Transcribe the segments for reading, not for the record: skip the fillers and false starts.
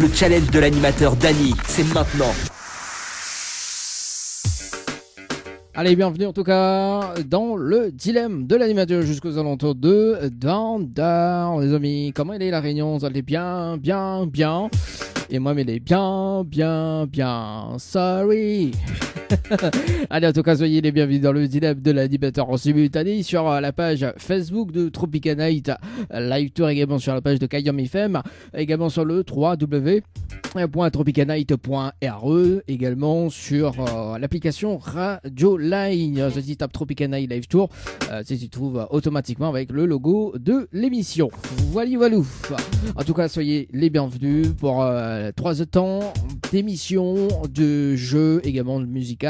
le challenge de l'animateur Dany. C'est maintenant. Allez, bienvenue en tout cas dans le dilemme de l'animateur jusqu'aux alentours de Down, les amis. Comment il est la réunion? Vous allez bien. Et moi, mais il est bien. Sorry. Allez, en tout cas, soyez les bienvenus dans le dilemme de l'animateur en simultané sur la page Facebook de Tropica Night, live tour également sur la page de Kayam FM, également sur le www.tropicanight.re, également sur l'application Radio Line. Ceci tape Tropica Night Live Tour, s'y trouve automatiquement avec le logo de l'émission. Voilà. En tout cas, soyez les bienvenus pour 3 temps d'émission, de jeux, également de musical.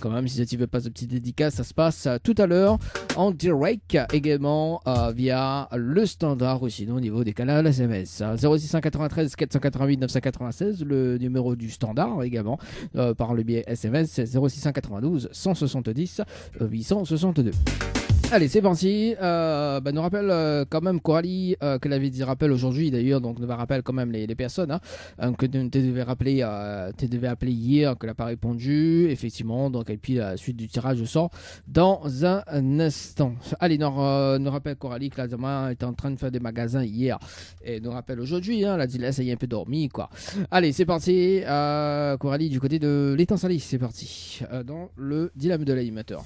Quand même, si tu veux pas de petite dédicace, ça se passe tout à l'heure en direct, également via le standard ou sinon au niveau des canaux SMS. 0693 488 996, le numéro du standard également par le biais SMS, c'est 0692 170 862. Allez, c'est parti. Nous rappelle quand même Coralie que la vie rappelle aujourd'hui d'ailleurs, donc nous va rappeler quand même les personnes que tu devais appeler hier, que n'a pas répondu, effectivement. Donc et puis la suite du tirage sort dans un instant. Allez, nous rappelle Coralie que la demain était en train de faire des magasins hier et nous rappelle aujourd'hui. La dit là ça y est un peu dormi quoi. Allez, c'est parti. Coralie du côté de l'étang salé, c'est parti dans le dilemme de l'animateur.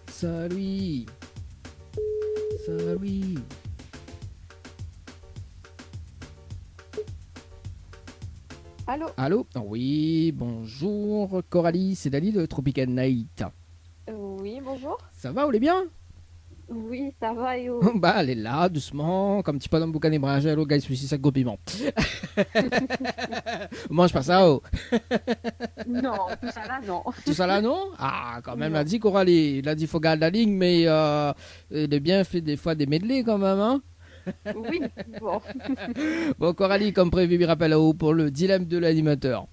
Salut. Allô. Oui, bonjour Coralie, c'est Dany de Tropical Night. Oui, bonjour. Ça va, vous allez bien? Oui, ça va et Bah, elle est là, doucement, comme petit panneau boucan et brangel, au gars, celui-ci, ça gros piment. Mange pas ça, oh. Non, tout ça là, non. Tout ça là, non? Ah, quand même, elle a dit Coralie, il a dit faut garder la ligne, mais il a bien fait des fois des medley quand même, hein? Oui, bon. Bon, Coralie, comme prévu, il rappelle pour le dilemme de l'animateur.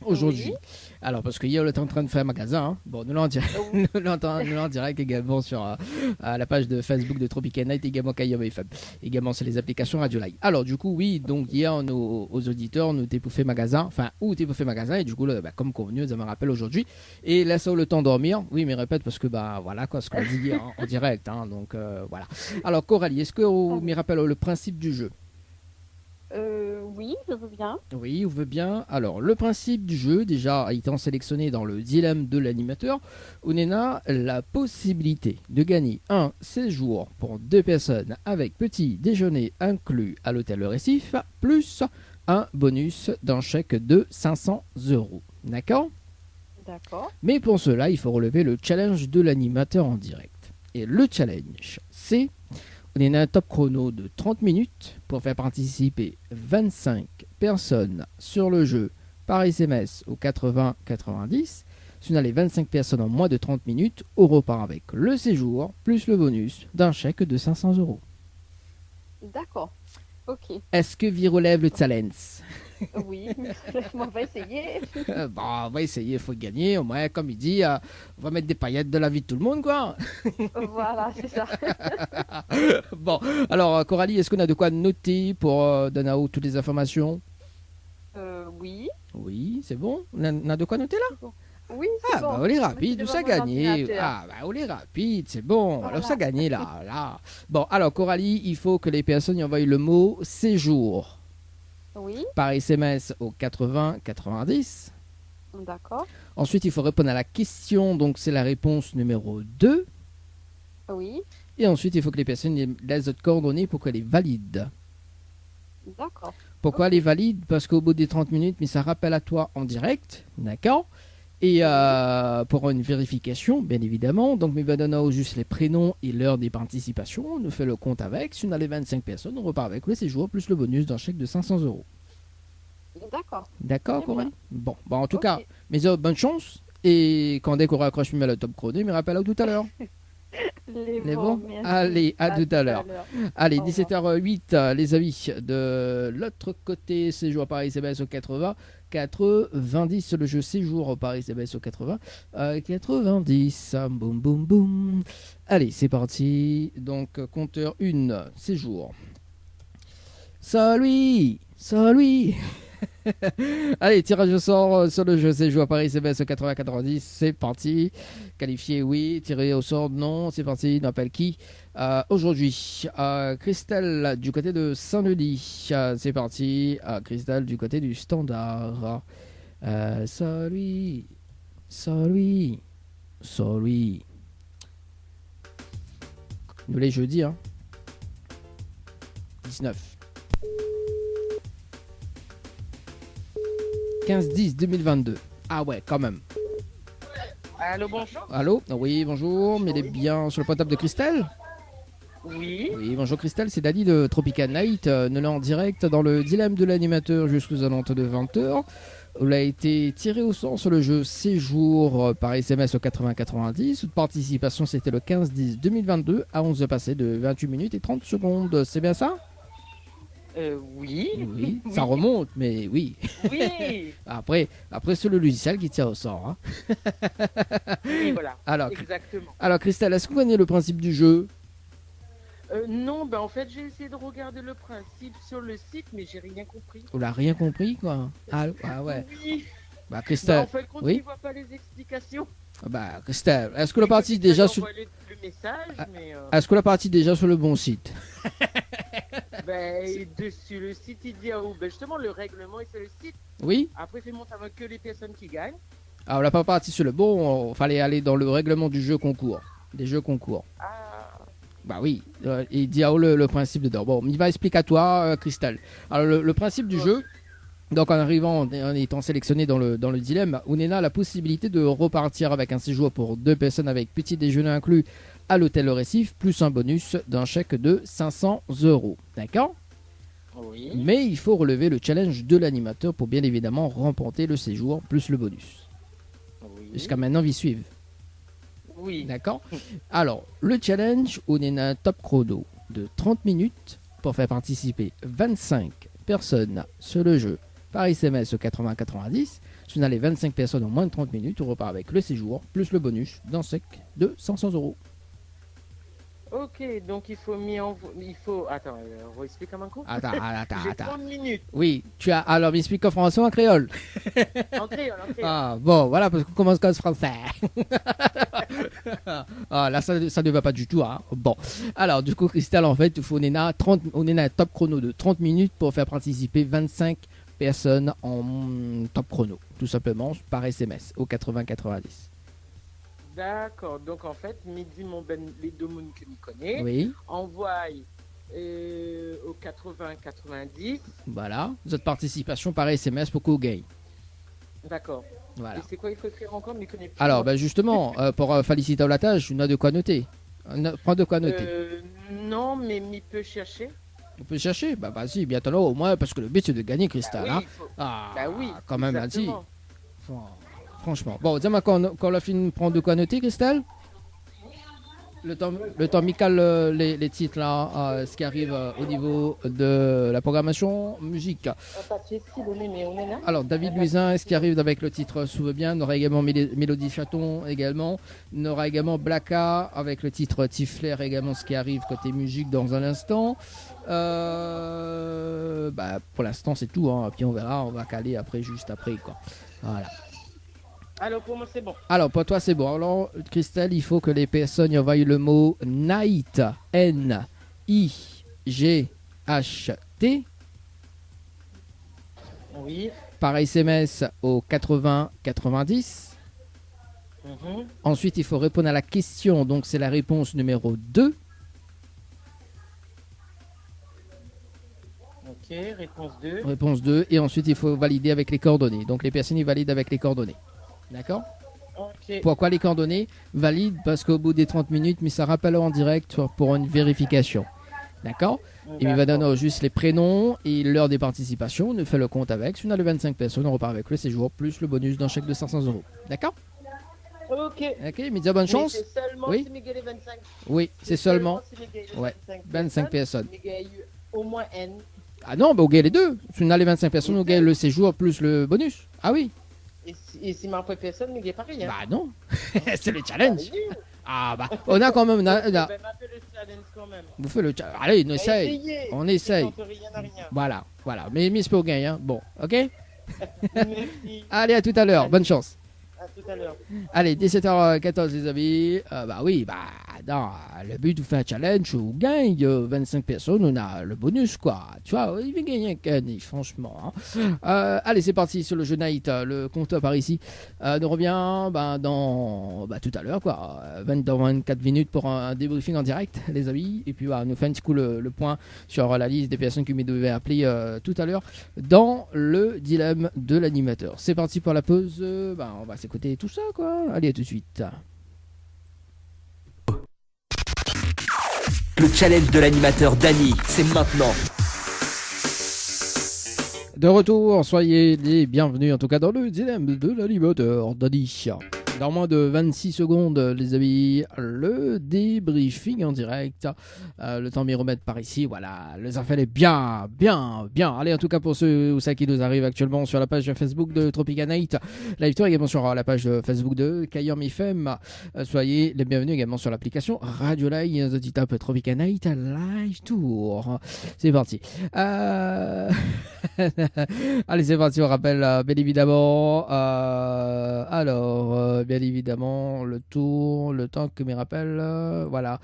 Aujourd'hui. Oui. Alors, parce qu'hier, on était en train de faire un magasin. Hein. Bon, nous l'en direct également sur la page de Facebook de Tropical Night, également Kayam FM. Également, c'est les applications Radio Live. Alors, du coup, oui, donc hier, aux auditeurs, nous t'épouffer magasin. Enfin, où t'épouffer magasin. Et du coup, là, comme convenu, ça me rappelle aujourd'hui. Et là, ça le temps de dormir. Oui, mais répète, parce que, voilà, quoi, ce qu'on dit hier en direct. Hein, donc, voilà. Alors, Coralie, est-ce que vous me rappelle le principe du jeu? Oui, je veux bien. Oui, on veut bien. Alors, le principe du jeu, déjà étant sélectionné dans le dilemme de l'animateur, on a la possibilité de gagner un séjour pour 2 personnes avec petit déjeuner inclus à l'hôtel Le Récif, plus un bonus d'un chèque de 500 €. D'accord? D'accord. Mais pour cela, il faut relever le challenge de l'animateur en direct. Et le challenge, c'est... On a un top chrono de 30 minutes pour faire participer 25 personnes sur le jeu par SMS au 80-90. Si on a les 25 personnes en moins de 30 minutes, on repart avec le séjour plus le bonus d'un chèque de 500 €. D'accord. Ok. Est-ce que vous relève le challenge? Oui, on va essayer. On va essayer, il faut gagner. Au moins, comme il dit, on va mettre des paillettes de la vie de tout le monde, quoi. Voilà, c'est ça. Bon, alors Coralie, est-ce qu'on a de quoi noter pour donner à toutes les informations? Oui. Oui, c'est bon. On a de quoi noter là? Oui, c'est bon. On est rapide, tout ça gagné. ordinateur. On est rapide, c'est bon. Voilà. Alors ça gagné là. Bon, alors Coralie, il faut que les personnes y envoient le mot séjour Oui, par SMS au 80-90. d'accord. Ensuite, il faut répondre à la question, donc c'est la réponse numéro 2. Oui, Et ensuite, il faut que les personnes laissent d'autres coordonnées pour qu'elle est valide. d'accord. Pourquoi elle est valide? Parce qu'au bout des 30 minutes, mais ça rappelle à toi en direct, d'accord? Et pour une vérification, bien évidemment, donc il va donner juste les prénoms et l'heure des participations. On nous fait le compte avec. Si on a les 25 personnes, on repart avec le séjour plus le bonus d'un chèque de 500 €. D'accord. D'accord, Très bien. Coralie? Bon, en tout Ok. cas, mes bonne chance. Et quand dès qu'on raccroche, je mets le top chrono, mais rappelle à tout à l'heure. Les bons merci. Allez, à tout à l'heure. Allez, Au revoir. 17h08, les avis de l'autre côté, séjour Paris CBS au 80, 90, le jeu séjour Paris CBS au 80, 90, boum boum boum. Allez, c'est parti. Donc, compteur 1, séjour. Salut. Allez, tirage au sort sur le jeu séjour Paris CBS au 80-90, c'est parti. Qualifié, oui. Tiré au sort, non. C'est parti. N'appelle qui aujourd'hui Christelle du côté de Saint-Denis. C'est parti. Christelle du côté du Standard. Salut. Nous les jeudis, hein. 19. 15-10-2022. Ah ouais, quand même. Allô, bonjour. Allô. Oui, bonjour. Mais il est bien sur le portable de Christelle. Oui. Oui, bonjour Christelle, c'est Dali de Tropical Night. Nous sommes en direct dans le dilemme de l'animateur jusqu'aux alentours de 20h. On a été tiré au sort sur le jeu Séjour par SMS au 80-90. Toute participation, c'était le 15-10-2022 à 11 passé de 28 minutes et 30 secondes. C'est bien ça? Oui. Oui, ça remonte, mais oui. Oui. Après c'est le logiciel qui tire au sort, hein. Oui, voilà. Alors, Exactement. alors Christelle, est-ce que vous connaissez le principe du jeu? Non, ben en fait, j'ai essayé de regarder le principe sur le site, mais j'ai rien compris. On n'a rien compris, quoi. Ah ouais. Oui. Bah Ben, Christelle, en fait, quand oui. tu vois pas les explications. Bah Christelle, est-ce que la partie est déjà sur... le message, mais Est-ce que la partie est déjà sur le bon site? ben, dessus le site, il dit ben justement le règlement est sur le site. Oui. Après, il fait monter avec que les personnes qui gagnent. Alors on n'a pas parti sur le bon, il fallait aller dans le règlement du jeu concours. Des jeux concours. Ah. Bah oui, il dit le principe dedans. Bon, il va expliquer à toi, Christelle. Alors le principe du jeu, donc en arrivant, en étant sélectionné dans le dilemme, Ounena a la possibilité de repartir avec un séjour pour 2 personnes avec petit déjeuner inclus à l'hôtel Le Récif, plus un bonus d'un chèque de 500 €. D'accord? Oui. Mais il faut relever le challenge de l'animateur pour bien évidemment remporter le séjour plus le bonus. Oui. Jusqu'à maintenant, ils suivent. Oui. D'accord? Alors, le challenge, on est un top chrono de 30 minutes pour faire participer 25 personnes sur le jeu par SMS au 80-90. Si vous avez 25 personnes en moins de 30 minutes, on repart avec le séjour plus le bonus d'un chèque de 500 €. Ok, donc il faut... Attends, explique comme un coup. Attends. J'ai 30 minutes. Oui, tu as... Alors, m'explique en français ou en créole? En créole. Ah, bon, voilà, parce qu'on commence comme français. Ah, là, ça ne va pas du tout, hein. Bon, alors, du coup, Christelle, en fait, on est à un top chrono de 30 minutes pour faire participer 25 personnes en top chrono, tout simplement, par SMS, au 80-90. D'accord, donc en fait, Midi les deux mondes que je connais, Oui, envoie au 80-90. voilà, votre participation par SMS pour qu'on gagne. D'accord. Voilà. Et c'est quoi il faut faire encore, mais je connais plus. Alors, ben justement, pour féliciter la tâche, on a de quoi noter. Prends de quoi noter. Non, mais il peut chercher. On peut chercher. Bah vas-y, bientôt là, au moins, parce que le but c'est de gagner, Christelle. Bah Hein. oui, il faut... Ah, Bah oui, quand même, là-dessus. exactement. Franchement. Bon, dis-moi quand la fin prend de quoi noter, Christelle. Le temps Michael, les titres là, ce qui arrive au niveau de la programmation musique. Un papier, si, donné, mais on est là. Alors, David Luisin, ce qui arrive avec le titre Souve bien. On aura également Mélodie Chaton également. On aura également Blacka avec le titre Tifler également, ce qui arrive côté musique dans un instant. Bah, pour l'instant, c'est tout. Hein. Puis on verra, on va caler après, juste après, quoi. Voilà. Alors, pour moi, c'est bon. Alors, pour toi, c'est bon. Alors, Christelle, il faut que les personnes envoient le mot Night, N-I-G-H-T, Oui. par SMS au 80-90. Ensuite, il faut répondre à la question. Donc, c'est la réponse numéro 2. Ok, réponse 2. Réponse 2. Et ensuite, il faut valider avec les coordonnées. Donc, les personnes, ils valident avec les coordonnées. D'accord? Ok. Pourquoi les coordonnées? Valide parce qu'au bout des 30 minutes, mais ça rappelle en direct pour une vérification. D'accord? Et il va donner juste les prénoms et l'heure des participations. On fait le compte avec. Si on a le 25 personnes, on repart avec le séjour plus le bonus d'un chèque de 500 €. D'accord? Ok. Ok, Mizia, bonne Mais chance. c'est seulement Oui. si Miguel est 25. Oui, c'est seulement. Si Miguel est Ouais, 25 25 personnes. Miguel a eu au moins N. Ah non, bah, on gagne les deux. Si on a les 25 personnes, on gagne le séjour plus le bonus. Ah oui. Et si ma personne, Miguel est pareil. Hein. Bah non. C'est le challenge. Allez, Ah bah, on a quand même. ben, m'a fait le challenge quand même. Vous faites le challenge. Allez, on essaye. Essayez. On essaye. Ça tente rien à rien. Voilà, voilà. Mais Miss pour gagner, hein. Bon, ok. Merci. Allez, à tout à l'heure. Bonne chance. À tout à l'heure. Allez, 17h14 les amis. Bah oui, bah non, le but de faire un challenge, on gagne 25 personnes, on a le bonus quoi. Tu vois, il va gagner un canis, franchement. Hein. Allez, c'est parti sur le jeu Night, le compteur par ici. Nous revient dans tout à l'heure quoi. Dans 24 minutes pour un débriefing en direct les amis. Et puis bah, nous fait un petit coup le point sur la liste des personnes qui me devaient appeler tout à l'heure dans le dilemme de l'animateur. C'est parti pour la pause. On va s'écouter tout ça quoi. Allez, à tout de suite. Le challenge de l'animateur Dany, c'est maintenant. De retour, soyez les bienvenus en tout cas dans le dilemme de l'animateur Dany. Dans moins de 26 secondes, les amis, le débriefing en direct. Le temps m'y remettre par ici. Voilà, les affaires est bien. Allez, en tout cas, pour ceux ou celles qui nous arrivent actuellement sur la page Facebook de Tropica Night, Live Tour également sur la page Facebook de Kayom FM. Soyez les bienvenus également sur l'application Radio Live. Tu tapes Tropica Night Live Tour. C'est parti. Allez, c'est parti. On rappelle, bien évidemment. Bien évidemment, le temps que me rappelle, voilà.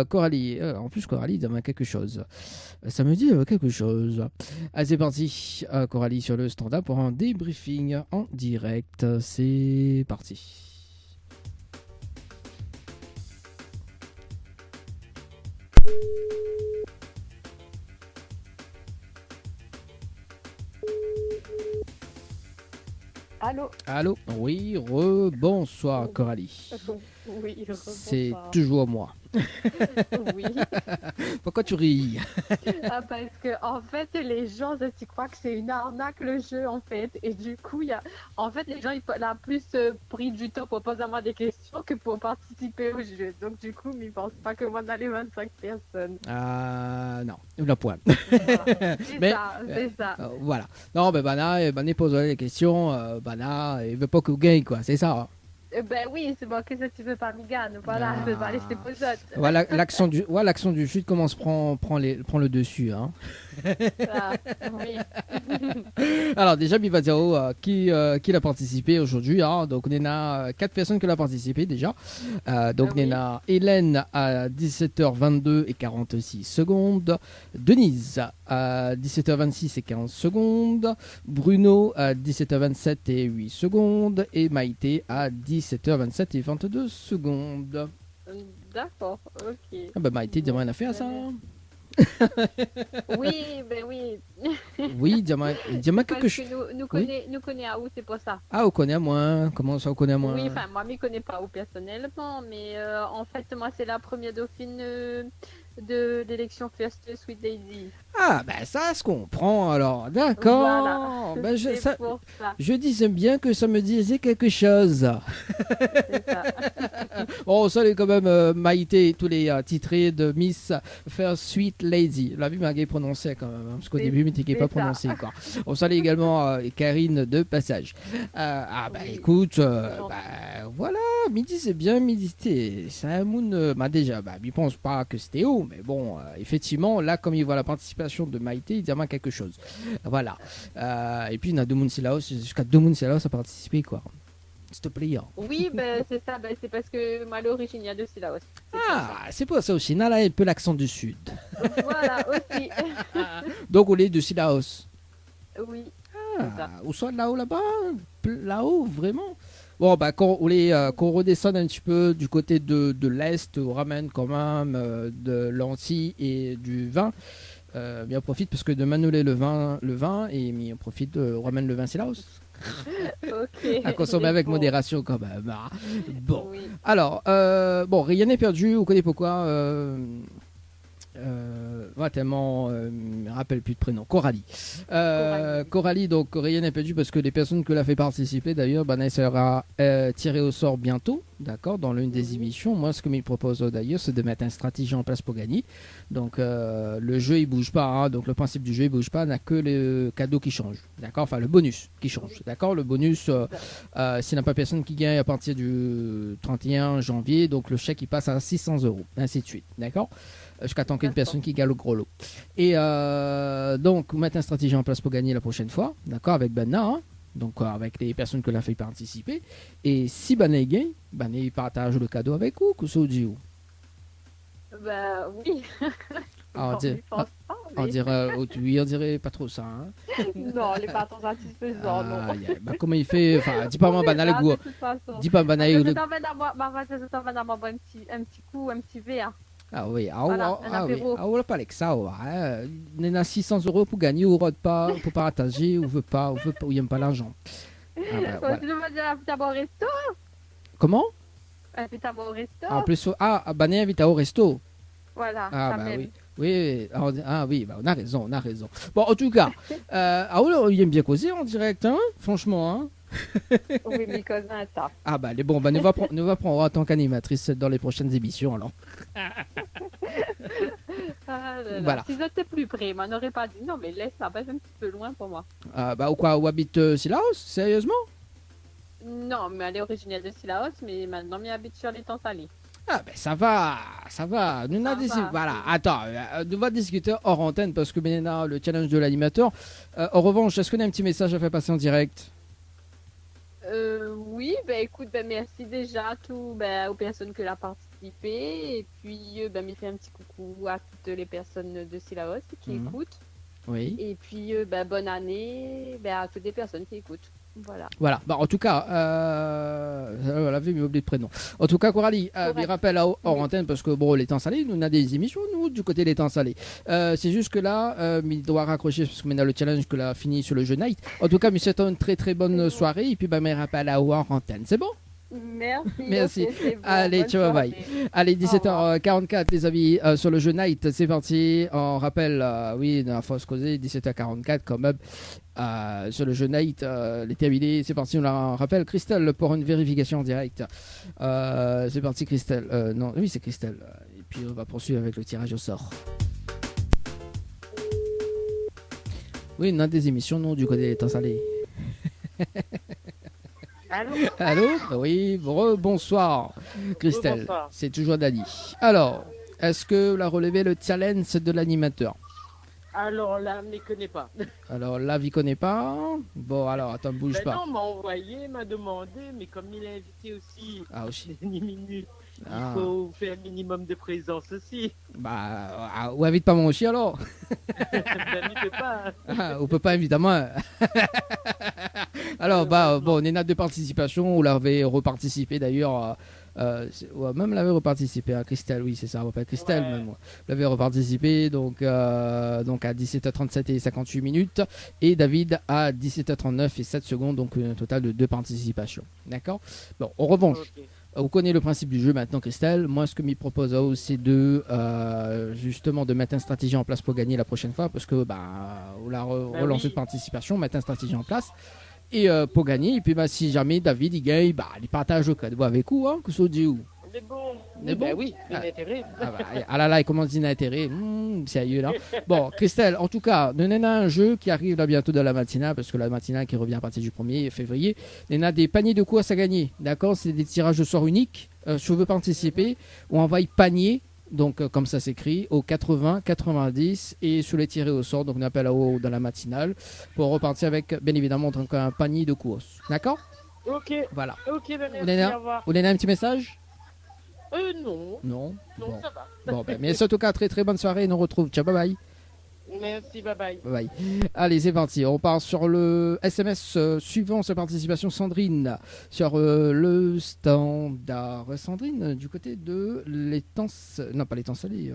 Coralie, en plus Coralie, ça me dit quelque chose. Ça me dit quelque chose. Allez, c'est parti. Coralie sur le standard pour un débriefing en direct. C'est parti. Allô? Allô? Oui, bonsoir Coralie. Oui, C'est bonsoir. toujours moi. Oui. Pourquoi tu ris? Ah, parce que en fait, les gens, tu crois que c'est une arnaque le jeu en fait, et du coup, en fait, les gens ils ont plus pris du temps pour poser à moi des questions que pour participer au jeu. Donc du coup, ils pensent pas que moi on a les 25 personnes. Ah non, la pointe. Voilà. C'est Mais, ça, c'est ça. Voilà. Non, mais Bana pose les questions. Bana, il veut pas que vous gagne, quoi. C'est ça. Hein. Ben oui, c'est bon, qu'est-ce que tu veux pas, Migane? Voilà, je vais pas laisser pour les autres. Voilà, l'accent du sud commence prend le dessus. Hein. Ah, oui. Alors déjà, Bivazero, qui a participé aujourd'hui. Hein. Donc on a 4 personnes qui ont participé déjà. Donc on a Hélène à 17h22 et 46 secondes. Denise à 17h26 et 40 secondes. Bruno à 17h27 et 8 secondes. Et Maïté à 17h27 et 22 secondes. D'accord, ok. Ah bah Maïté, dis-moi une affaire à ça. Oui, ben oui. Oui, dis-moi quelque Parce chose. que nous connaît à où, c'est pour ça. Ah, on connaît à moi. Comment ça, on connaît à moi? Oui, enfin, moi, je ne connais pas où personnellement, mais en fait, moi, c'est la première dauphine de l'élection First Sweet Daisy. Ah, ben ça se comprend alors. D'accord. Voilà. Ben, C'est pour ça. je disais bien que ça me disait quelque chose. C'est ça. Bon, on salue quand même Maïté et tous les titrés de Miss First Sweet Lady. La vie m'a prononcé quand même, hein, parce qu'au début, il n'était pas c'est ça. prononcé. Quoi. On salue également Karine de Passage. Oui. Écoute, Gentil. voilà, midi c'est bien, midi c'est un moon. Déjà, il pense pas que c'était haut, mais bon, effectivement, là, comme il voit la participation de Maïté, il dit quelque chose. Voilà. Et puis, il y a deux moons jusqu'à deux moons a participé, quoi. S'il te plaît. Hein. Oui, ben, c'est ça. Ben, c'est parce que moi, à l'origine, il y a deux syllabes. C'est pour ça aussi. Nala est un peu l'accent du sud. Voilà, aussi. Donc, on est de Silaos. Oui. c'est ça. Ou soit là-haut, là-bas. Là-haut, vraiment. Bon, quand on redescend un petit peu du côté de l'Est, on ramène quand même de l'anti et du vin. On profite parce que demain nous le vin et on profite, on ramène le vin Silaos. Ok. À consommer avec Bon. modération quand même. Bon. Oui. Alors, rien n'est perdu, vous connaissez pourquoi. moi tellement me rappelle plus de prénom. Coralie. Coralie, donc rien n'est perdu parce que les personnes que l'a fait participer d'ailleurs, elle sera tirée au sort bientôt, d'accord, dans l'une des émissions. Moi, ce que me propose d'ailleurs, c'est de mettre une stratégie en place pour gagner. Donc le jeu il bouge pas, hein, donc le principe du jeu il bouge pas, on n'a que le cadeau qui change, d'accord, enfin le bonus qui change, d'accord, le bonus s'il n'y a pas personne qui gagne à partir du 31 janvier, donc le chèque il passe à 600 euros, ainsi de suite, d'accord, jusqu'à temps qu'une personne qui gagne le gros lot. Et donc mettre une stratégie en place pour gagner la prochaine fois, d'accord, avec Benna, hein, donc avec les personnes que l'a fait participer, et si Benna gagne, Benna il partage le cadeau avec vous, que ça vous dit où? Bah oui. Ah, Non, je pense pas, on mais- dirait, oui, on dirait pas trop ça. Hein. Non, les pas trop satisfaisants, non. Bah, comment il fait? Enfin, dis pas moi, banal le Ah, goût. de toute façon. Dis pas banal Je le. t'emmène à moi, je t'emmène à moi boire un petit coup, un petit verre. Ah oui, Voilà, un oui. apéro. Ah, on pas avec ça. Ouais. On a 600 euros pour gagner ou pas, pour partager, ou veut pas, ou il aime pas l'argent. Ah, bah, voilà. Tu veux dire invite à moi au resto? Comment? Invite à moi au resto? En plus, Bané invite au resto. Voilà, Ah ça bah m'aime. oui. Oui, bah, on a raison, on a raison. Bon, en tout cas, il aime bien causer en direct, hein, franchement, hein. Oui, mes cousins, ça. Ah bah, bon, bah, nous va prendre en tant qu'animatrice dans les prochaines émissions, alors. Ah là là. Voilà. Si j'étais plus près, on n'aurait pas dit non, mais laisse la base un petit peu loin pour moi. Bah, ou quoi, où habite Silaos, sérieusement? Non, mais elle est originaire de Silaos, mais maintenant elle habite sur l'étang salé. Ah ben ça va, ça va. Nous Ça avons va. voilà, attends, nous va discuter hors antenne parce que maintenant le challenge de l'animateur. En revanche, est-ce qu'on a un petit message à faire passer en direct? Oui, ben écoute, ben merci déjà à aux personnes qui ont participé. Et puis, me fait un petit coucou à toutes les personnes de Silaos qui Mhm. écoutent. Oui. Et puis, bonne année à toutes les personnes qui écoutent. Voilà. Voilà. Bah, en tout cas, la vie m'a oublié de prénom. En tout cas, Coralie, Correct. je rappelle hors antenne parce que bon, les temps salés, nous on a des émissions nous du côté des temps salés. C'est juste que là, il doit raccrocher parce que maintenant le challenge que l'a fini sur le jeu night. En tout cas, mais c'est une très très bonne soirée et puis bah, me rappelle hors antenne. C'est bon? Merci. Merci. ok, c'est bon, Allez, bonne ciao, bye. soirée. Allez, Au revoir. 17h44 les amis sur le jeu night, c'est parti. On rappelle, oui, dans la fausse causée, 17h44 quand même. Sur le jeu night, les terminés, c'est parti, on la rappelle. Christelle pour une vérification en direct. C'est parti, Christelle. Non, oui, c'est Christelle. Et puis on va poursuivre avec le tirage au sort. Oui, on a des émissions, non, du côté des temps salés. Allô? Allô? Oui, bonsoir, Christelle. Bonsoir. C'est toujours Dani. Alors, est-ce que la relevé le challenge de l'animateur? Alors là, ne les connais pas. Alors là, vous connaissez pas. Bon, alors, attends, bouge Ben pas. non, m'a envoyé, m'a demandé, mais comme il est invité aussi, Ah, aussi. ni minute, Ah. il faut faire un minimum de présence aussi. Bah, ou invite pas mon aussi alors. Ben, n'y peut pas. Ah, on peut pas inviter moi. Alors, bah, bon, on est note de participation. On l'avait reparticipé d'ailleurs. Ouais, même l'avait reparticipé à Christelle, oui, c'est ça, on rappelle Christelle, Ouais. même. L'avait reparticipé donc à 17h37 et 58 minutes. Et David à 17h39 et 7 secondes, donc un total de 2 participations. D'accord? Bon, en revanche. Ok. Vous connaissez le principe du jeu maintenant, Christelle. Moi, ce que m'y propose, c'est de justement de mettre une stratégie en place pour gagner la prochaine fois, parce que on l'a relancé oui. de participation, mettre une stratégie en place et pour gagner. Et puis, si jamais David il gagne, il partage le cadeau avec vous, hein, que ça dit où. Mais bon. Mais Ben bon. oui, il Ah. a intérêt. Ah là là, il commence d'intérêt. Sérieux là. Bon, Christelle, en tout cas, nous avons un jeu qui arrive là bientôt dans la matinale, parce que la matinale qui revient à partir du 1er février. On a des paniers de courses à gagner. D'accord? C'est des tirages de sort uniques. Si vous voulez participer, on envoie panier. Donc, comme ça s'écrit, au 80, 90 et sur les tirés au sort. Donc, on appelle là-haut dans la matinale pour repartir avec, bien évidemment, donc, un panier de courses. D'accord? Ok, Voilà. ok, ben Vous merci, avez au revoir. vous avez un petit message? Non, Non. non, Bon. ça va. Bon, mais en tout cas, très très bonne soirée et nous on retrouve. Ciao, bye bye. Merci, bye bye. Bye bye. Allez, c'est parti. On part sur le SMS suivant sa participation, Sandrine, sur le standard. Sandrine, du côté de l'étang... Non, pas l'étang salé.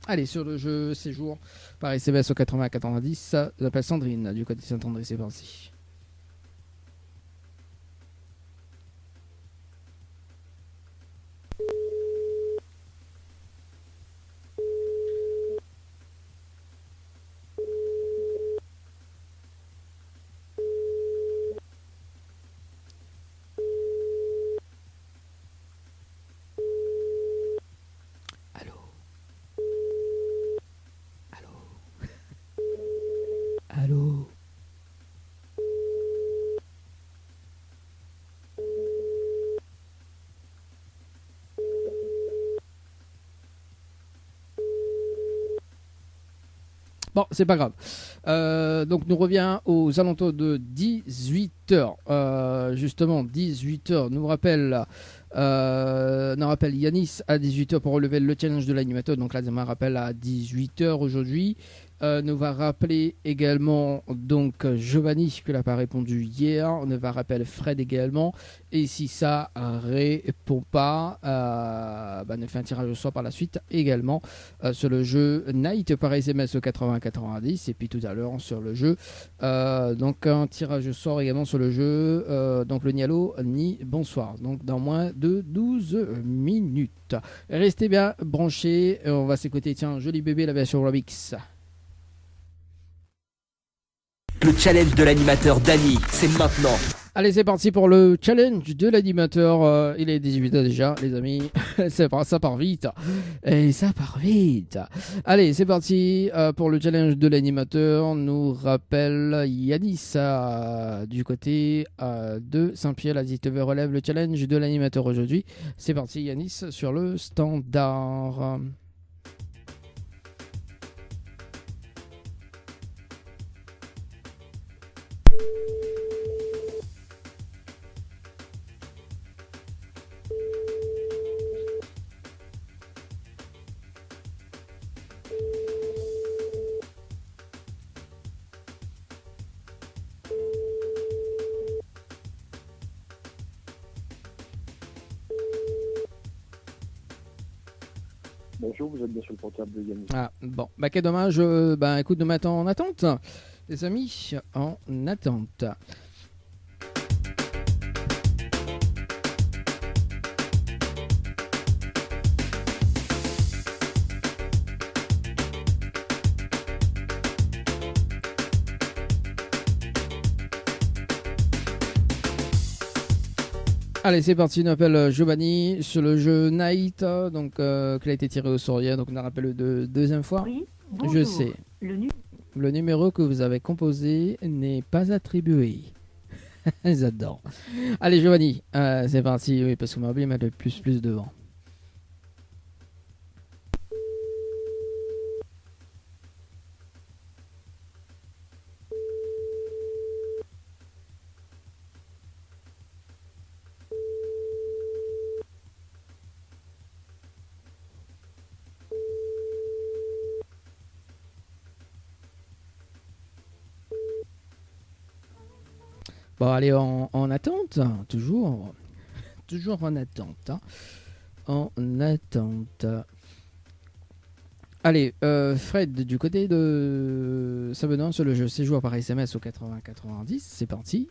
Allez, sur le jeu séjour par SMS au 80 90. On appelle Sandrine, du côté de Saint-André. C'est parti. Bon, c'est pas grave. Donc, nous revient aux alentours de 18h. Justement, 18h, nous rappelle Yanis à 18h pour relever le challenge de l'animateur. Donc là, ça me rappelle à 18h aujourd'hui. Nous va rappeler également donc Giovanni qui n'a pas répondu hier. On va rappeler Fred également. Et si ça répond pas, ne fait un tirage au sort par la suite également sur le jeu Night par SMS au 80-90. Et puis tout à l'heure sur le jeu. Donc un tirage au sort également sur le jeu. Donc le Nialo ni bonsoir. Donc dans moins de 12 minutes. Restez bien branchés. On va s'écouter, tiens, Joli Bébé, la version remix. Le challenge de l'animateur Dany, c'est maintenant. Allez, c'est parti pour le challenge de l'animateur. Il est 18h déjà, les amis. Ça part vite. Et ça part vite. Allez, c'est parti pour le challenge de l'animateur. Nous rappelle Yanis du côté de Saint-Pierre. Vas-y, te relève le challenge de l'animateur aujourd'hui. C'est parti, Yanis, sur le standard. Bonjour, vous êtes bien sur le portable de Yannick. Ah, bon, quel dommage. Écoute, nous mettons en attente, les amis, en attente. Allez, c'est parti, on appelle Giovanni sur le jeu Night, donc qui a été tiré au sort hier, donc on a rappelé de deuxième fois. Oui, bonjour. Je sais. Le numéro que vous avez composé n'est pas attribué. J'adore. Allez, Giovanni, c'est parti, oui, parce qu'on m'a oublié de mettre le plus devant. Bon, allez, en attente, toujours en attente. En attente. Allez, Fred, du côté de Sabenan sur le jeu séjour par SMS au 80-90, c'est parti.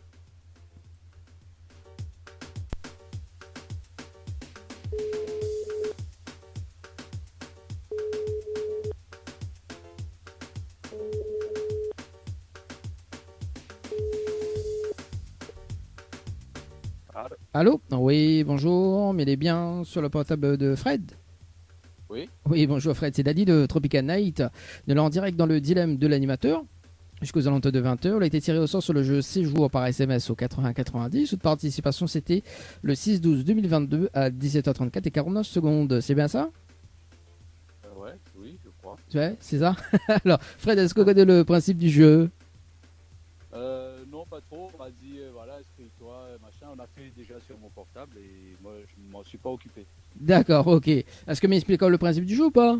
Allô? Oui, bonjour, mais il est bien sur le portable de Fred? Oui. Oui, bonjour Fred, c'est Daddy de Tropical Night. Nous sommes en direct dans le dilemme de l'animateur. Jusqu'aux alentours de 20h, il a été tiré au sort sur le jeu séjour par SMS au 80-90. Toute participation, c'était le 6-12-2022 à 17h34 et 49 secondes. C'est bien ça? Ouais, oui, je crois. Ouais, c'est ça. Alors, Fred, est-ce que vous connaissez le principe du jeu? Non, pas trop. On m'a dit, voilà, inscris-toi, machin. On a fait déjà sur mon portable et moi, je m'en suis pas occupé. D'accord, ok. Est-ce que m'explique le principe du jeu ou pas?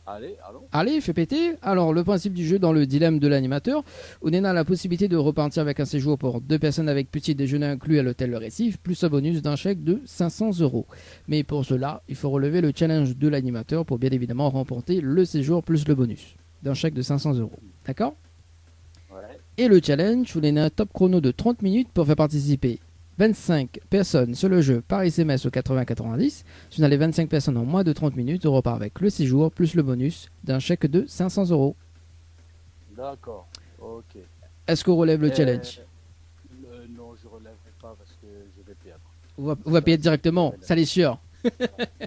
Allez, allons. Allez, fais péter. Alors, le principe du jeu dans le dilemme de l'animateur, on a la possibilité de repartir avec un séjour pour 2 personnes avec petit déjeuner inclus à l'hôtel Le Récif, plus un bonus d'un chèque de 500 €. Mais pour cela, il faut relever le challenge de l'animateur pour bien évidemment remporter le séjour plus le bonus d'un chèque de 500 €. D'accord? Ouais. Et le challenge, vous avez un top chrono de 30 minutes pour faire participer 25 personnes sur le jeu par SMS au 80-90. Si vous avez 25 personnes en moins de 30 minutes, on repart avec le séjour plus le bonus d'un chèque de 500 €. D'accord, ok. Est-ce qu'on relève le challenge? Non, je relèverai pas parce que je vais perdre. On va payer directement, ça l'est sûr.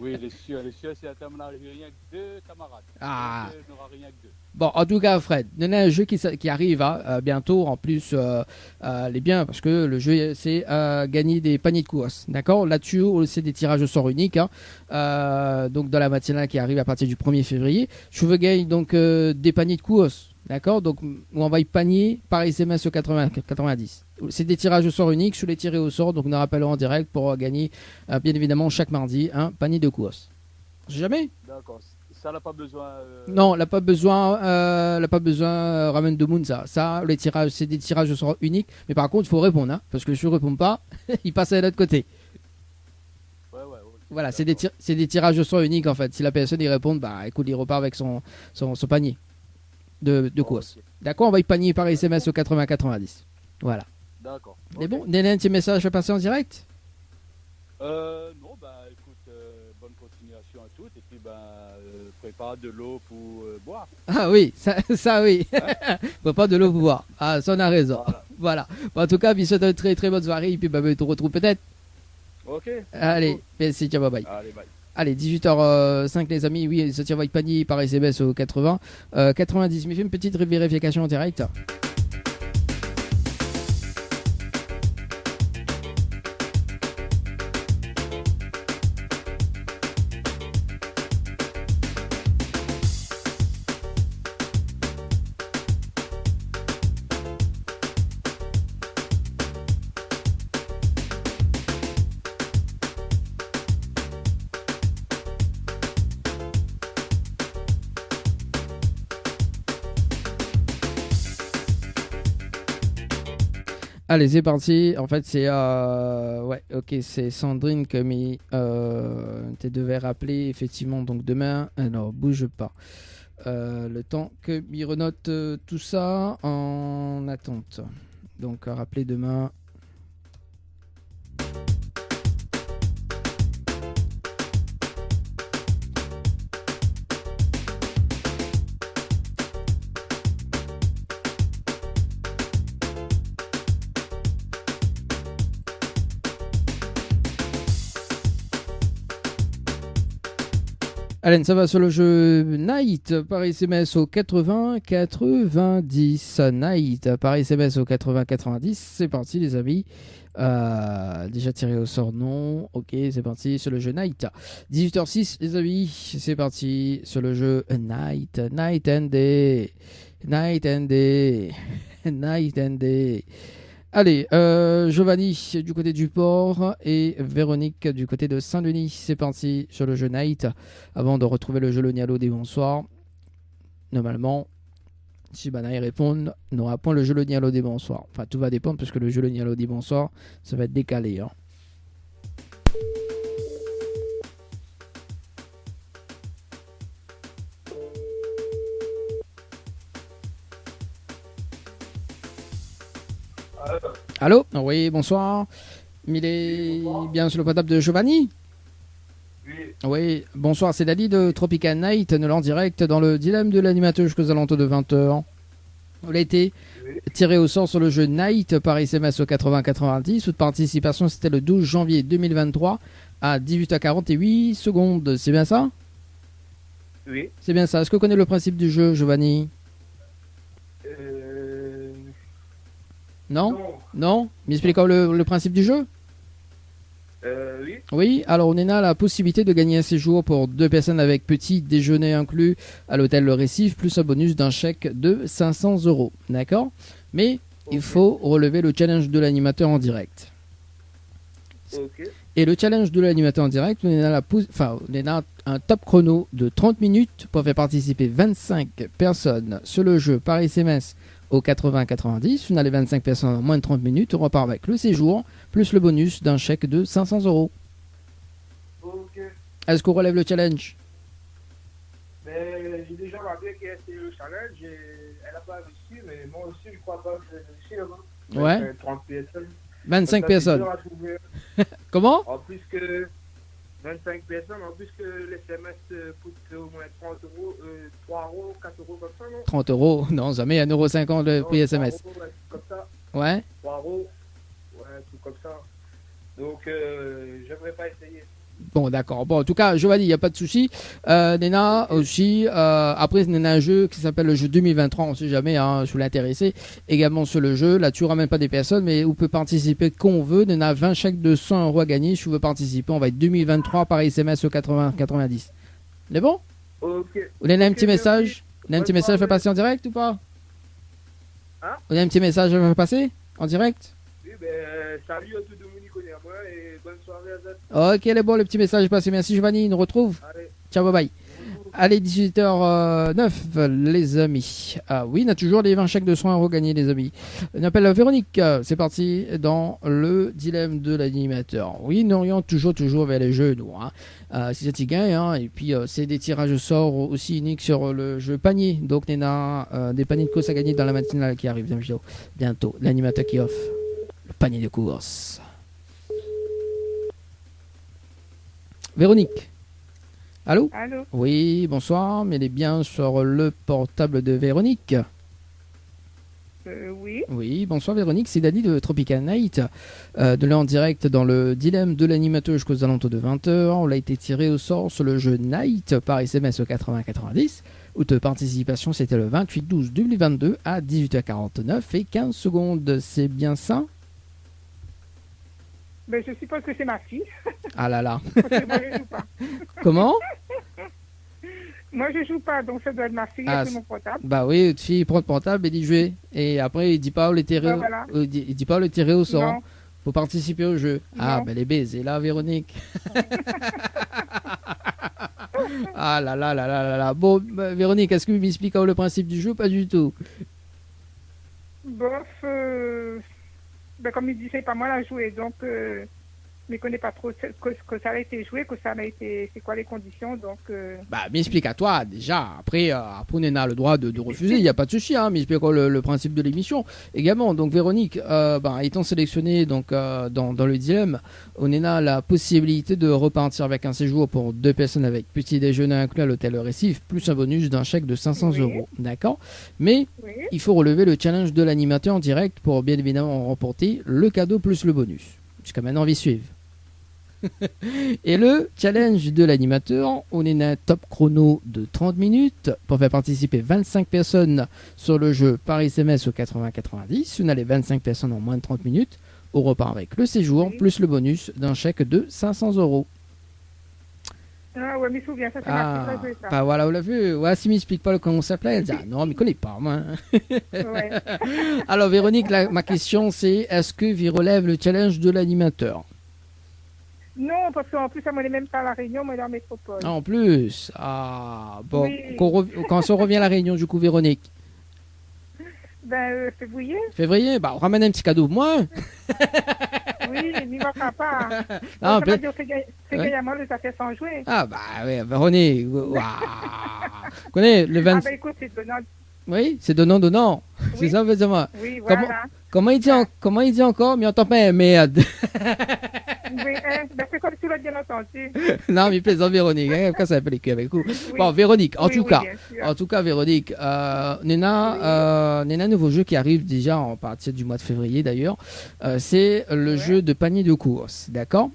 Oui, les cieux, c'est à terme, on n'arrive rien que 2 camarades. Ah. Donc, on n'aura rien que 2. Bon, en tout cas, Fred, il y en a un jeu qui arrive bientôt. En plus, il est bien parce que le jeu, c'est gagner des paniers de course. D'accord. Là-dessus, c'est des tirages au sort uniques. Donc, dans la matinale qui arrive à partir du 1er février, je veux gagner donc des paniers de course. D'accord. Donc, on envoie panier par SMS au 90. C'est des tirages au sort uniques. Je les tirer au sort. Donc, nous rappellerons en direct pour gagner, bien évidemment, chaque mardi, un panier de course. Jamais. D'accord. Ça n'a pas besoin. Non, n'a pas besoin, ramène de moon ça. Les tirages, c'est des tirages au sort uniques. Mais par contre, il faut répondre, hein, parce que si je réponds pas, il passe à l'autre côté. Ouais. Voilà, c'est des tirages au sort uniques en fait. Si la personne y répond, bah écoute, il repart avec son panier de course. Ok. D'accord, on va y panier par SMS au 80-90. Voilà. D'accord. Mais Ok. bon, Nénen, tes messages à passer en direct? Non, bah écoute, bonne continuation à toutes. Et puis, prépare de l'eau pour boire. Ah oui, ça oui. Faut pas de l'eau pour boire. Ah, ça on a raison. Voilà. Bon, en tout cas, je souhaite une très très bonne soirée. Et puis, on te retrouve peut-être. Ok. Allez, merci, ciao, bye bye. Allez, bye. Allez, 18h05 les amis, oui, ça tire votre panier par SMS au 80. 90, mais fais une petite vérification en direct. Allez, c'est parti. En fait, c'est ouais, ok, c'est Sandrine que tu devais rappeler effectivement donc demain. Alors, bouge pas. Le temps que m'y renote tout ça en attente. Donc, rappeler demain. Alain, ça va sur le jeu Night par SMS au 80-90. Night par SMS au 80-90. C'est parti les amis. Déjà tiré au sort non. Ok, c'est parti sur le jeu Night. 18h06 les amis. C'est parti sur le jeu Night. Night and Day. Night and Day. Night and Day. Allez, Giovanni du côté du port et Véronique du côté de Saint-Denis. C'est parti sur le jeu Night. Avant de retrouver le jeu Le Nialo des bonsoirs. Normalement, si Banaï répond, on n'aura point le jeu Le Nialo des bonsoirs. Enfin, tout va dépendre parce que le jeu Le Nialo des bonsoirs, ça va être décalé. Hein. Allô? Oui, bonsoir. Il est bien sur le portable de Giovanni? Oui, bonsoir, c'est Dali de Tropical Night, nous l'en direct dans le dilemme de l'animateur jusqu'aux alentours de 20h. Vous l'avez été tiré au sort sur le jeu Night par SMS au 80-90. Toute participation, c'était le 12 janvier 2023 à 18h48 secondes. C'est bien ça? Oui. C'est bien ça. Est-ce que vous connaissez le principe du jeu, Giovanni? Non? Non? M'expliquez le principe du jeu? Oui. Oui, alors on a la possibilité de gagner un séjour pour 2 personnes avec petit déjeuner inclus à l'hôtel Le Récif, plus un bonus d'un chèque de 500 €. D'accord? Mais il faut relever le challenge de l'animateur en direct. Ok. Et le challenge de l'animateur en direct, on a un top chrono de 30 minutes pour faire participer 25 personnes sur le jeu par SMS au 80-90. On a les 25 personnes en moins de 30 minutes. On repart avec le séjour plus le bonus d'un chèque de 500 €. Ok. Est-ce qu'on relève le challenge? Mais j'ai déjà rappelé qu'elle a essayé le challenge et elle n'a pas réussi, mais moi aussi je crois pas que j'ai réussi. Hein. Ouais. 30 personnes. 25 Ça, personnes. c'est dur à trouver. Comment? En plus que 25 personnes, en plus que les SMS coûtent au moins 30 €, 3 €, 4 € comme ça, non? 30 €. Non, jamais 1,50 € le Non, prix SMS. 3 €, ouais, comme ça. Ouais. 3 €, ouais, tout comme ça. Donc, j'aimerais pas essayer. Bon, d'accord. Bon, en tout cas, Giovanni, il n'y a pas de souci. Nena aussi. Après, Nena a un jeu qui s'appelle le jeu 2023. On ne sait jamais, hein, si vous l'intéressez. Également sur le jeu. Là, tu ne ramènes pas des personnes, mais on peut participer quand on veut. Nena a 20 chèques de 100 euros à gagner. Si vous voulez participer, on va être 2023 par SMS au 80-90. C'est bon? Ok. Vous avez un petit Ok, message? Vous avez un petit Bonne message à faire soirée. passer en direct ou pas? Hein? Vous avez un petit message à faire passer en direct? Oui, salut à tout le monde qui connaît moi et bonne soirée à vous. Ok, les bons, le petit message est passé. Merci Giovanni, il nous retrouve. Allez. Ciao, bye bye. Allez, 18h09, les amis. Ah oui, on a toujours les 20 chèques de 100 euros gagnés, les amis. On appelle Véronique. C'est parti dans le dilemme de l'animateur. Oui, nous orientons toujours vers les jeux, nous. Hein. Si ça t'y gagne, hein. Et puis, c'est des tirages au sort aussi uniques sur le jeu panier. Donc, on a des paniers de course à gagner dans la matinale qui arrive bientôt. L'animateur qui offre le panier de course. Véronique. Allô? Allô? Oui, bonsoir, mais elle est bien sur le portable de Véronique. Oui. Oui, bonsoir Véronique, c'est Dani de Tropical Night, de là en direct dans le dilemme de l'animateur jusqu'aux alentours de 20h. On a été tiré au sort sur le jeu Night par SMS au 80-90, où de participation c'était le 28-12-2022 à 18h49 et 15 secondes, c'est bien ça? Ben, je suppose que c'est ma fille. Ah là là. Parce que moi, je joue pas. Comment? Moi, je joue pas, donc ça doit être ma fille, Ah, c'est mon portable. Bah oui, votre fille prend le portable et dit jouer. Et après, il dit pas où le tirer, Bah, voilà. il dit pas où le tirer au sort. Non. Faut participer au jeu. Ah, Non. ben les baisers là, Véronique. Ah là là là là là là. Bon, Véronique, est-ce que vous m'expliquez le principe du jeu? Pas du tout. Bof, ben, comme il dit, c'est pas moi la jouer, donc je ne connais pas trop que ça a été joué, que ça a été, c'est quoi les conditions, donc Bah, m'explique à toi déjà. Après, on a le droit de refuser, il n'y a pas de souci. Hein, m'explique le principe de l'émission également. Donc, Véronique, étant sélectionnée donc, dans le dilemme, on a la possibilité de repartir avec un séjour pour 2 personnes avec petit déjeuner inclus à l'hôtel Récif, plus un bonus d'un chèque de 500 Oui. euros. D'accord? Mais oui. il faut relever le challenge de l'animateur en direct pour bien évidemment remporter le cadeau plus le bonus. Jusqu'à maintenant, on va suivre. Et le challenge de l'animateur, on est un top chrono de 30 minutes pour faire participer 25 personnes sur le jeu par SMS au 80-90. On a les 25 personnes en moins de 30 minutes. On repart avec le séjour Oui. plus le bonus d'un chèque de 500 euros. Ah ouais, mais souviens, ça c'est ma fille qui a joué ça. Bah voilà, on l'a vu. Ouais, si m'explique pas comment ça s'appelait, elle dit ah non, mais connais pas moi. Ouais. Alors Véronique, ma question c'est est-ce que vous relève le challenge de l'animateur? Non, parce qu'en plus, elle n'est même pas à La Réunion, mais dans la métropole. Ah, en plus. Ah, bon. Oui. Quand ça revient à la Réunion, du coup, Véronique? Ben, février, Février, bah, on ramène un petit cadeau pour moi. oui, n'y va pas. Ah, Ça peut- veut dire que c'est Ouais. gagnant les affaires sans jouer. Ah, bah, ouais, Véronique. Waouh. Vous connaissez le 20... Ah ben écoute, c'est donnant. Oui, c'est donnant. C'est Oui. ça, moi. Oui, Comment- voilà. Comment il dit encore? Mais on entend pas, merde. Oui, ben, c'est comme tu l'as bien entendu. Non, mais plaisant, Véronique. Hein, pourquoi ça s'appelle les avec vous? Oui. Bon, Véronique, en Oui, tout oui, cas. bien sûr. En tout cas, Véronique, Nena, un nouveau jeu qui arrive déjà en partir du mois de février d'ailleurs. C'est le Ouais. jeu de panier de course, d'accord?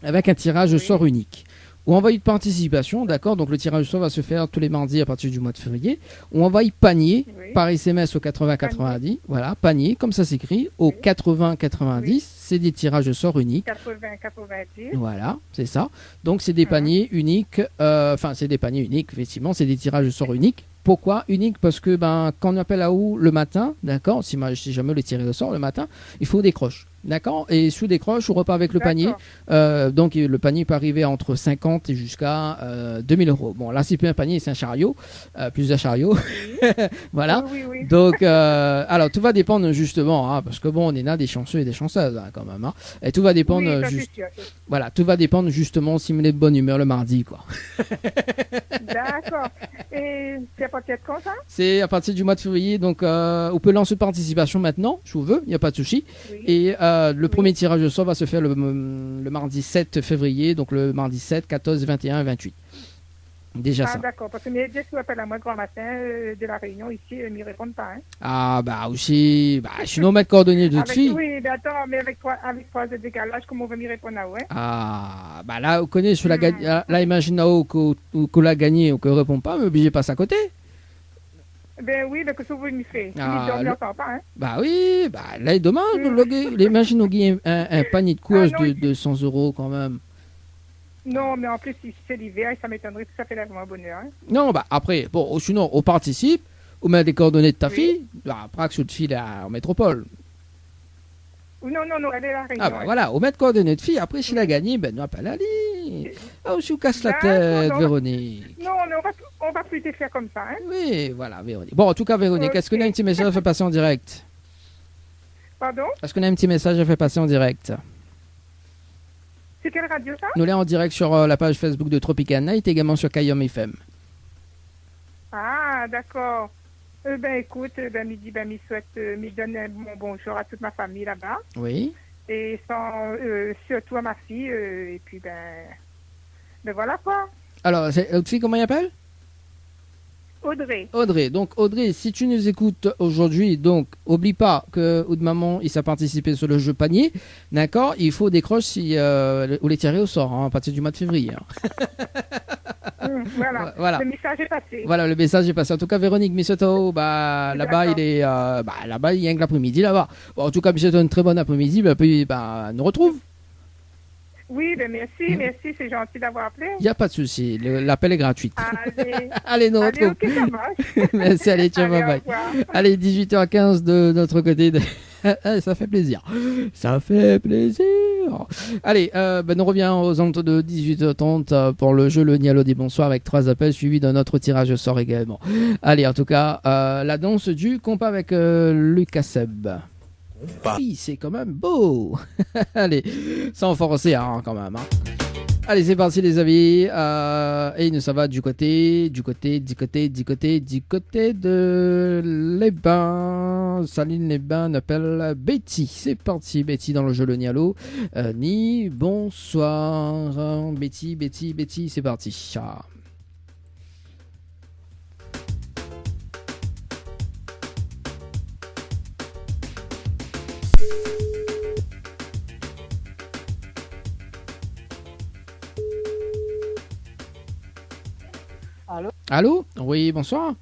Avec un tirage au Oui. sort unique. On envoie une participation, d'accord? Donc le tirage au sort va se faire tous les mardis à partir du mois de février. On envoie panier Oui. par SMS au 80-90. Voilà, panier, comme ça s'écrit, au Oui. 80-90. Oui. C'est des tirages au sort uniques. 80-90. Voilà, c'est ça. Donc c'est des Mhm. paniers uniques. Enfin, c'est des paniers uniques, effectivement. C'est des tirages au sort uniques. Pourquoi unique? Parce que quand on appelle à où le matin, d'accord, si jamais le tirer au sort le matin, il faut des croches. D'accord? Et sous des croches, on repart avec le panier. D'accord. Donc le panier peut arriver entre 50 et jusqu'à 2000 euros. Bon, là, c'est plus un panier, c'est un chariot. Plusieurs chariots. Voilà. Oui, oui, oui. Donc, alors tout va dépendre justement, hein, parce que bon, on est là des chanceux et des chanceuses hein, quand même. Hein, et tout va dépendre Oui, ça, juste. c'est sûr. Voilà, tout va dépendre justement si on est de bonne humeur le mardi, quoi. D'accord. Et c'est à partir de quand ça? C'est à partir du mois de février, donc on peut lancer participation maintenant, si vous voulez, il n'y a pas de souci. Oui. Et le premier tirage au sort va se faire le mardi 7 février, donc le mardi 7, 14, 21 et 28. Déjà Ah, ça. d'accord, parce que mes deux qui appellent à moi grand matin de la Réunion ici, ils ne m'y répondent pas. Hein. Ah, bah aussi, bah, sinon mettre coordonnées de Avec, filles. oui, mais attends, mais avec 3 de décalage, comment on va m'y répondre à ouais? Ah, bah là, vous connaissez, sur la là, imagine là-haut qu'on l'a gagné ou qu'on ne répond pas, mais obligé de passer à côté. Ben oui, mais que ça vous m'y fait? Ah, Il dort, il n'entend pas, hein? Bah oui, bah là, c'est dommage. Imagine, on gagne un panier de course Ah non, de 100 euros quand même. Non, mais en plus, si c'est l'hiver, ça m'étonnerait que ça fait vraiment bonheur. Hein. Non, bah après, bon, sinon, on participe, on met les coordonnées de ta Oui. fille, bah, après, que je te file en métropole. Ou non, non, non, elle est à la Réunion. Ah bah hein. voilà, on met les coordonnées de fille, après, s'il a gagné, ben, nous appelle Ali. Ah, je vous casse la D'accord, tête, non. Véronique. Non, mais on va plus te faire comme ça. Hein. Oui, voilà, Véronique. Bon, en tout cas, Véronique, Ok. est-ce qu'on a un petit message à faire passer en direct? Pardon? Est-ce qu'on a un petit message à faire passer en direct? C'est quelle radio ça? Nous l'avons en direct sur la page Facebook de Tropical Night, également sur Kayom FM. Ah, d'accord. Ben écoute, midi, me souhaite, me donne mon bonjour à toute ma famille là-bas. Oui. Et surtout à ma fille. Et puis, ben voilà quoi. Alors, l'autre fille, comment il appelle? Audrey. Audrey. Donc, Audrey, si tu nous écoutes aujourd'hui, donc, oublie pas que Oud Maman, il s'est participé sur le jeu panier. D'accord? Il faut décrocher si, ou les tirer au sort, hein, à partir du mois de février. Hein. Voilà. Voilà. Le message est passé. Voilà, le message est passé. En tout cas, Véronique Missoto, bah, là-bas, il est, là-bas, il y a un l'après-midi, là-bas. Bon, en tout cas, Missoto, une très bonne après-midi, puis, nous retrouve. Oui, ben merci, c'est gentil d'avoir appelé. Il n'y a pas de souci. L'appel est gratuit. Allez, Allez, nous allez, retrouve. ok, ça marche. Merci, allez, ciao, Allez, bye bye. au revoir. Allez, 18h15 de notre côté. Ça fait plaisir. Ça fait plaisir. Allez, nous reviens aux ondes de 18h30 pour le jeu Le Nialo des Bonsoirs avec 3 appels suivis d'un autre tirage au sort également. Allez, en tout cas, la danse du compas avec Lucas Seb. Oui, c'est quand même beau. Allez, sans forcer hein, quand même. Hein. Allez, c'est parti les amis. Et nous ça va du côté de les bains. Saline les bains appelle Betty. C'est parti, Betty dans le jeu Le Nialo. Ni bonsoir. Betty, c'est parti. Ah. Allô? Allô? Oui, bonsoir.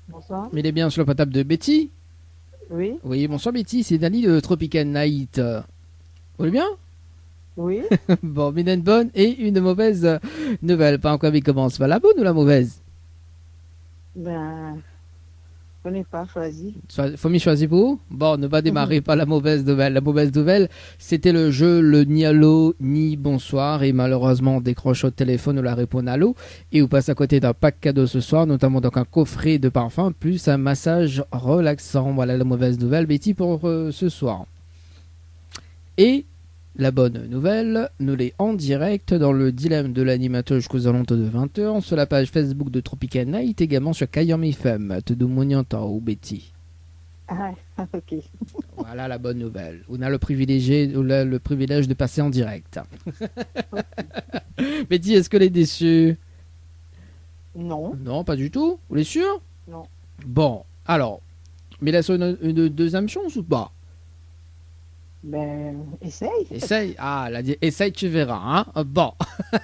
Bonsoir. Mais il est bien sur le portable de Betty? Oui? Oui, bonsoir Betty, c'est Dali de Tropical Night. Vous allez bien? Oui? Bon, une bonne et une mauvaise nouvelle. Pas encore, mais commence pas la bonne ou la mauvaise? Ben, je n'ai pas choisi. Faut m'y choisir pour? Bon, ne va démarrer par la mauvaise nouvelle. La mauvaise nouvelle, c'était le jeu Le Nialo ni bonsoir et malheureusement on décroche au téléphone ou la répond allô et on passe à côté d'un pack cadeau ce soir, notamment donc un coffret de parfum plus un massage relaxant. Voilà la mauvaise nouvelle, Betty, pour ce soir. Et la bonne nouvelle, nous l'est en direct dans le dilemme de l'animateur jusqu'aux alentours de 20h sur la page Facebook de Tropical Night, également sur Kayom FM. Te doumonianta ou Betty. Ah, ok. Voilà la bonne nouvelle. On a le privilège de passer en direct. Betty, est-ce que les déçue? Non. Non, pas du tout. Vous êtes sûr? Non. Bon, alors, mais laisse une deuxième chance ou pas? Ben, essaye. Essaye. Ah, elle a dit essaye, tu verras. Hein. Bon,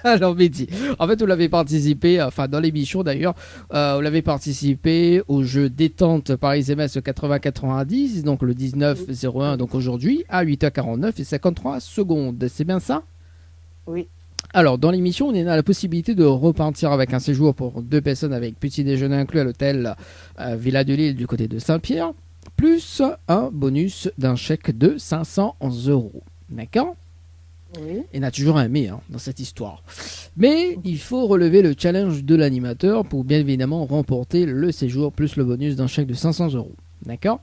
alors Betty, en fait, vous l'avez participé, enfin dans l'émission d'ailleurs, vous l'avez participé au jeu détente par SMS 80-90, donc le 19-01, donc aujourd'hui, à 8h49 et 53 secondes. C'est bien ça? Oui. Alors, dans l'émission, on a la possibilité de repartir avec un séjour pour 2 personnes avec petit déjeuner inclus à l'hôtel Villa de Lille du côté de Saint-Pierre, plus un bonus d'un chèque de 500 €. D'accord? Oui. Il y en a toujours un mais hein, dans cette histoire. Mais il faut relever le challenge de l'animateur pour bien évidemment remporter le séjour plus le bonus d'un chèque de 500 €. D'accord?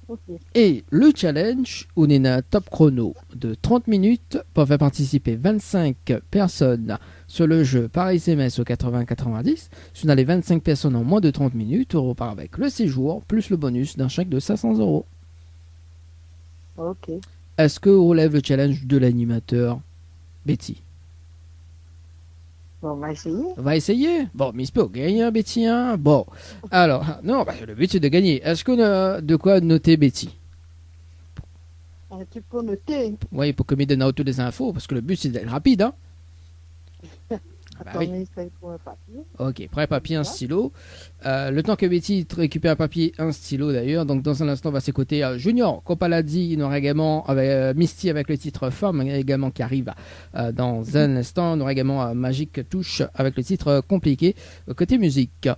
Ok. Et le challenge, on est un top chrono de 30 minutes pour faire participer 25 personnes sur le jeu par SMS au 80-90. Si on a les 25 personnes en moins de 30 minutes, on repart avec le séjour plus le bonus d'un chèque de 500 €. Ok. Est-ce que on relève le challenge de l'animateur, Betty? Bon, on va essayer. On va essayer. Bon, mais il se peut gagner, Betty. Hein. Bon, alors, non, bah, le but c'est de gagner. Est-ce qu'on a de quoi noter, Betty? Tu peux noter. Oui, pour que me donne toutes les infos, parce que le but c'est d'être rapide. Hein. Ah bah oui. Attendez, ça, il faut un papier. Ok, prêt, papier, un stylo. Le temps que Betty récupère un papier, un stylo d'ailleurs. Donc dans un instant, on va s'écouter Junior Copaladi. On aura également avec, Misty avec le titre Femme également qui arrive dans un instant. On aura également Magic Touche avec le titre Compliqué côté musique.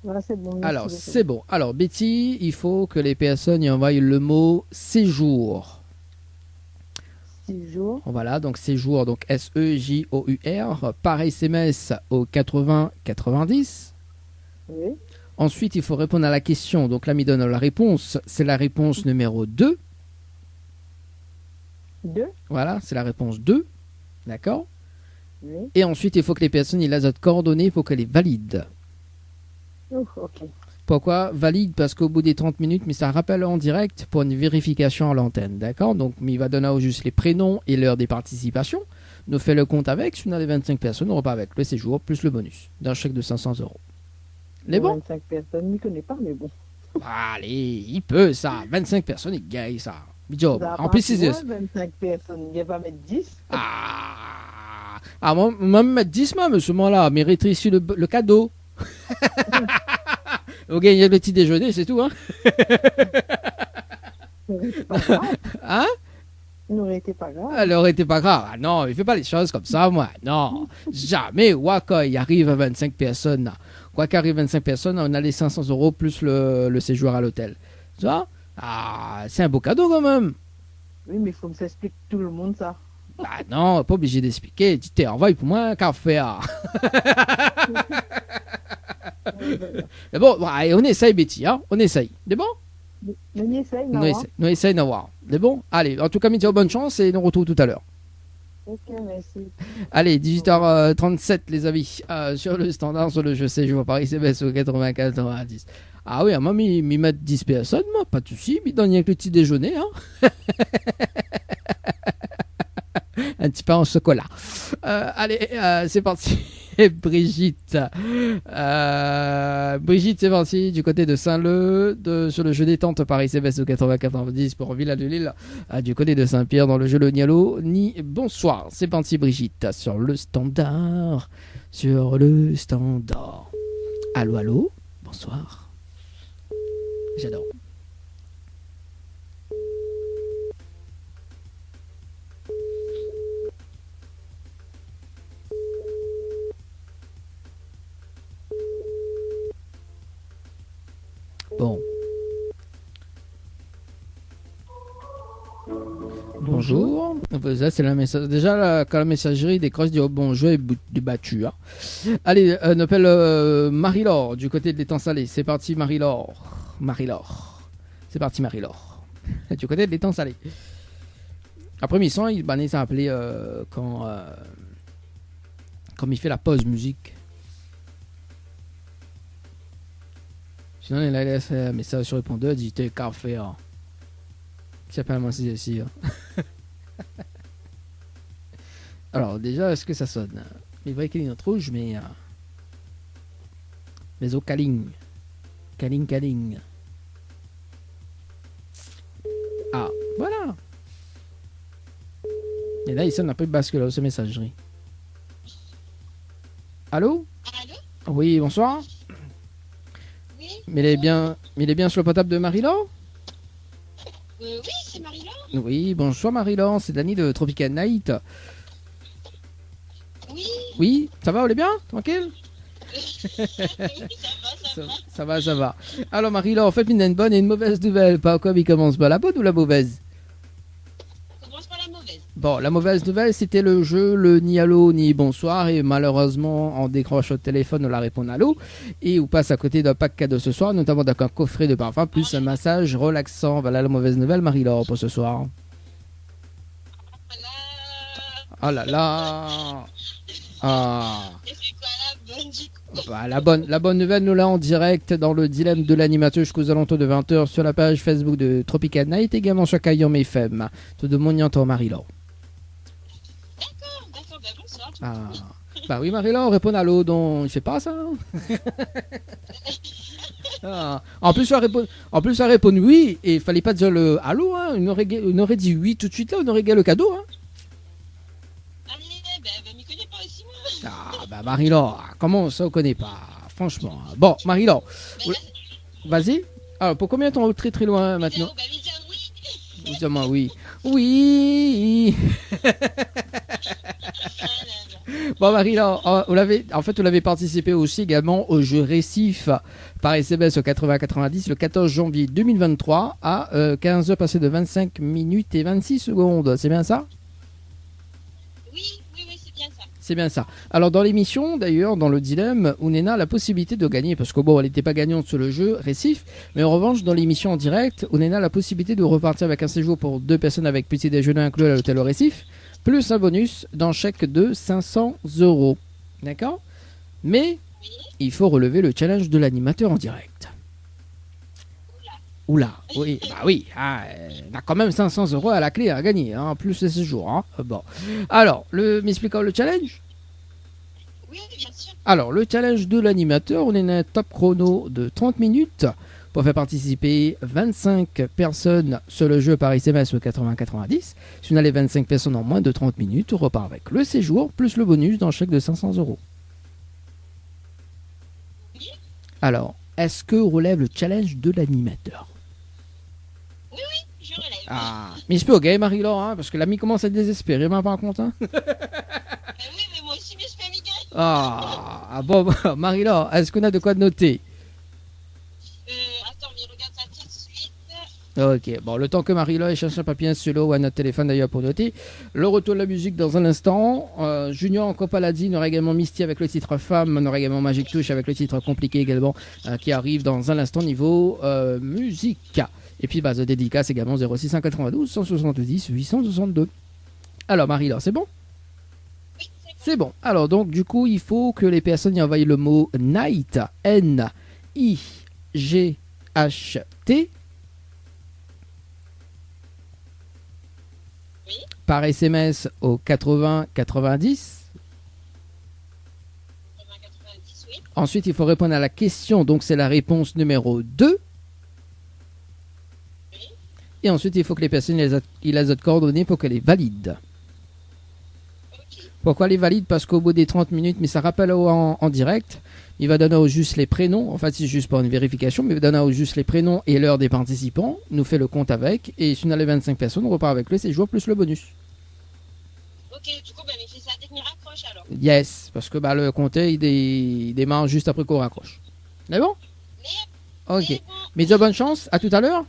Voilà, c'est bon. merci Alors beaucoup. c'est bon. Alors Betty, il faut que les personnes y envoient le mot séjour. 6 jours. Voilà, donc séjour, donc S-E-J-O-U-R, par SMS au 80-90. Oui. Ensuite, il faut répondre à la question. Donc là, il me donne la réponse. C'est la réponse numéro 2. 2. Voilà, c'est la réponse 2. D'accord. Oui. Et ensuite, il faut que les personnes aient les autres coordonnées pour qu'elles les valident. Oh, ok. Pourquoi valide? Parce qu'au bout des 30 minutes, mais ça rappelle en direct pour une vérification à l'antenne. D'accord. Donc, il va donner juste les prénoms et l'heure des participations. Nous fait le compte avec. Si on a les 25 personnes, on repart avec le séjour plus le bonus d'un chèque de 500 €. Les bons? 25 personnes, je ne connais pas, mais bon. Allez, il peut ça. 25 personnes, il gagne ça. Job. Ça va En plus, pas c'est... loin, 25 personnes, il va mettre 10. Ah, moi, même mettre 10 mois, monsieur là, mais rétrécir le cadeau. Vous gagnez le petit déjeuner, c'est tout, hein? C'est pas grave. Hein? Ça n'aurait été pas grave. Alors, c'était pas grave. Ah non, il fait pas les choses comme ça, moi. Non, jamais. Quand il arrive à 25 personnes, là. Quoi qu'arrive 25 personnes, on a les 500 € plus le séjour à l'hôtel. Tu vois? Ah, c'est un beau cadeau quand même. Oui, mais il faut que ça explique tout le monde ça. Bah non, pas obligé d'expliquer. Dis-toi, envoie pour moi un café. Ah. Mais bon, allez, on essaye, Betty. Hein? On essaye. C'est bon? On essaye, Nous essaye d'avoir. C'est bon? Allez, en tout cas, Midi, bonne chance et nous retrouve tout à l'heure. Ok, merci. Allez, 18h37 les amis, sur le standard, sur le je sais, je vois Paris CBS au 94-90. Ah oui, moi, m'y mettre 10 personnes, moi, pas de soucis, m'y donne rien que le petit déjeuner, hein. Un petit pain au chocolat. Allez, c'est parti. Brigitte. Brigitte, c'est parti, du côté de Saint-Leu, sur le jeu détente Paris CBS au 94-90 pour Villa de Lille, du côté de Saint-Pierre dans le jeu Le Nialo. Bonsoir, c'est parti Brigitte, sur le standard. Sur le standard. Allô, allô, bonsoir. J'adore. Bon. Bonjour. Ça, c'est la message. Déjà, quand la messagerie décroche, dit oh, bonjour et battu. Hein. Allez, on appelle Marie-Laure du côté de l'étang salé. C'est parti, Marie-Laure. Marie-Laure. C'est parti, Marie-Laure. Du côté de l'étang salé. Après, Misson, il s'est appelé quand il fait la pause musique. Sinon, il a laissé un message sur répondeur, dit t'es café. Hein. Qui s'appelle moi ici. Hein. Alors, déjà, est-ce que ça sonne? Il vrai qu'il est notre rouge, mais. Mais au Kaling. Kaling. Ah, voilà. Et là, il sonne un peu bascule sur messagerie. Allô? Allô? Oui, bonsoir. Oui. Mais il est bien sur le portable de Marie-Laure? Oui, c'est Marie-Laure. Oui, bonsoir Marie-Laure, c'est Dany de Tropical Night. Oui. Oui, ça va, on est bien? Tranquille? Oui, ça va. Ça va. Alors Marie-Laure, faites une bonne et une mauvaise nouvelle. Par quoi il commence pas? La bonne ou la mauvaise? Commence par la mauvaise. Bon, la mauvaise nouvelle, c'était le jeu, le ni allô ni bonsoir. Et malheureusement, on décroche au téléphone, on la répond allô. Et on passe à côté d'un pack cadeau ce soir, notamment d'un coffret de parfum, plus un massage relaxant. Voilà la mauvaise nouvelle, Marie-Laure, pour ce soir. Oh là là. Ah. Et c'est quoi la bonne du coup? Bah, la bonne nouvelle, nous là en direct dans le dilemme de l'animateur jusqu'aux alentours de 20h sur la page Facebook de Tropical Night, également sur Kayom FM. Tout de mon y entend Marie-Laure. D'accord, bah bonsoir. Ah. Bah oui, Marie-Laure, répond à l'eau, donc il fait pas ça. Ah. En plus, ça répond oui, et il fallait pas dire le allô, hein. On aurait dit oui tout de suite là, on aurait gagné le cadeau. Hein. Allez, m'y connais pas aussi, moi. Ah, bah Marie-Laure, comment ça, on connaît pas, franchement. Bon, Marie-Laure, vas-y. Alors, pour combien de temps très très loin maintenant? Évidemment, oui. Oui. Bon, Marie-Laure, vous l'avez participé aussi également au jeu Récif par SMS au 80-90 le 14 janvier 2023 à 15h passé de 25 minutes et 26 secondes. C'est bien ça? Oui, c'est bien ça. C'est bien ça. Alors, dans l'émission, d'ailleurs, dans le dilemme, Ounena a la possibilité de gagner, parce que bon, elle n'était pas gagnante sur le jeu Récif, mais en revanche, dans l'émission en direct, Ounena a la possibilité de repartir avec un séjour pour 2 personnes avec petit déjeuner inclus à l'hôtel au Récif, plus un bonus d'un chèque de 500 €. D'accord? Mais il faut relever le challenge de l'animateur en direct. Oula, oui, bah oui, on a quand même 500 € à la clé à gagner, hein, plus les séjours. Hein. Bon. Alors, m'expliquons le challenge? Oui, bien sûr. Alors, le challenge de l'animateur, on est à un top chrono de 30 minutes pour faire participer 25 personnes sur le jeu par SMS au 80-90. Si on a les 25 personnes en moins de 30 minutes, on repart avec le séjour plus le bonus d'un chèque de 500 €. Oui. Alors, est-ce que relève le challenge de l'animateur? Oui, je relève. Ah, mais je peux gagner Marie-Laure, hein, parce que l'ami commence à être désespéré, mais par contre. Hein. Oui, mais moi aussi, mais je fais amiguer. Bon, Marie-Laure, est-ce qu'on a de quoi noter? Attends, mais regarde ça tout de suite. Ok, bon, le temps que Marie-Laure cherche un papier, un stylo ou un autre téléphone d'ailleurs pour noter. Le retour de la musique dans un instant. Junior en Copaladine, on aura également Misty avec le titre Femme, on aura également Magic Touch avec le titre Compliqué également, qui arrive dans un instant niveau musique. Et puis base de dédicace également 0692 170 862. Alors Marie-Laure, c'est bon? Oui, c'est bon. Alors donc du coup, il faut que les personnes y envoient le mot Night, N-I-G-H-T. Oui. Par SMS au 80 90. 90, oui. Ensuite, il faut répondre à la question, donc c'est la réponse numéro 2. Oui. Et ensuite, il faut que les personnes aient les autres coordonnées pour qu'elles les valident. Ok. Pourquoi les valide? Parce qu'au bout des 30 minutes, mais ça rappelle en direct, il va donner au juste les prénoms. En fait, c'est juste pas une vérification, mais il va donner au juste les prénoms et l'heure des participants. Nous fait le compte avec. Et si on a les 25 personnes, on repart avec le séjour plus le bonus. Ok, du coup, il fait ça dès que je raccroche alors. Yes, parce que le compteur, il démarre juste après qu'on raccroche. C'est bon? Ok. C'est bon. Mais de bonne chance. À tout à l'heure.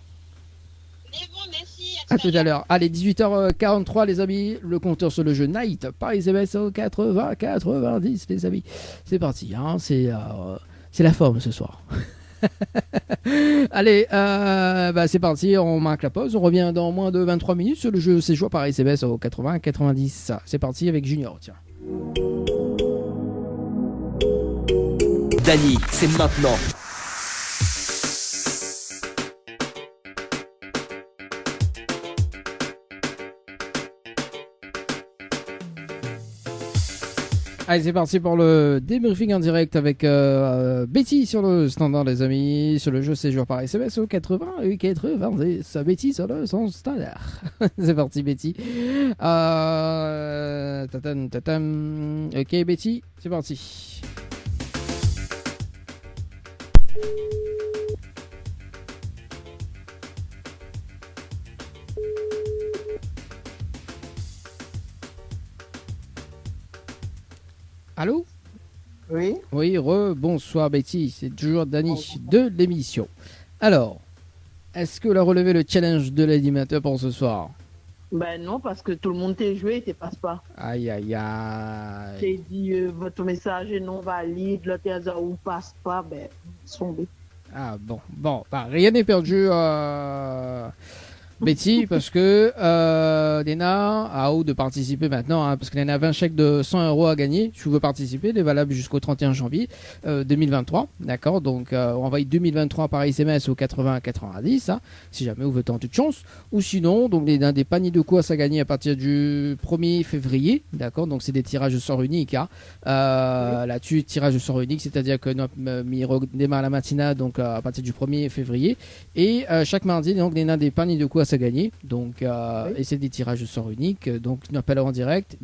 C'est bon, merci. À tout à l'heure. Allez, 18h43, les amis. Le compteur sur le jeu Night par SMS au 80-90, les amis. C'est parti. Hein, c'est la forme ce soir. Allez, c'est parti. On marque la pause. On revient dans moins de 23 minutes sur le jeu Séjour par SMS au 80-90. C'est parti avec Junior. Tiens. Dany, c'est maintenant. Allez, c'est parti pour le débriefing en direct avec Betty sur le standard, les amis, sur le jeu Séjour par SMS au 80 et 90. Betty sur le son standard. C'est parti, Betty. Ok, Betty, c'est parti. Allô? Oui. Oui, bonsoir Betty, c'est toujours Dany de l'émission. Alors, est-ce que vous avez relevé le challenge de l'animateur pour ce soir? Ben non, parce que tout le monde t'a joué et tu passe pas. Aïe aïe aïe. T'as dit votre message est non valide, l'autre a ou passe pas, ben tombé. Ah bon, rien n'est perdu. Betty, parce que Léna a hâte de participer maintenant, hein, parce que Léna a 20 chèques de 100 euros à gagner. Si vous voulez participer, il est valable jusqu'au 31 janvier 2023. D'accord, donc on envoie 2023 par SMS au 80 90, hein, si jamais vous voulez tenter de chance. Ou sinon, donc Léna a des paniers de courses à gagner à partir du 1er février. D'accord, donc c'est des tirages de sort uniques. Hein. Là-dessus, tirage de sort unique, c'est-à-dire que notre Miro démarre la matinale donc à partir du 1er février. Et chaque mardi, donc Léna a des paniers de courses à gagner. Donc, et c'est des tirages de sort uniques. Donc, nous appellons en direct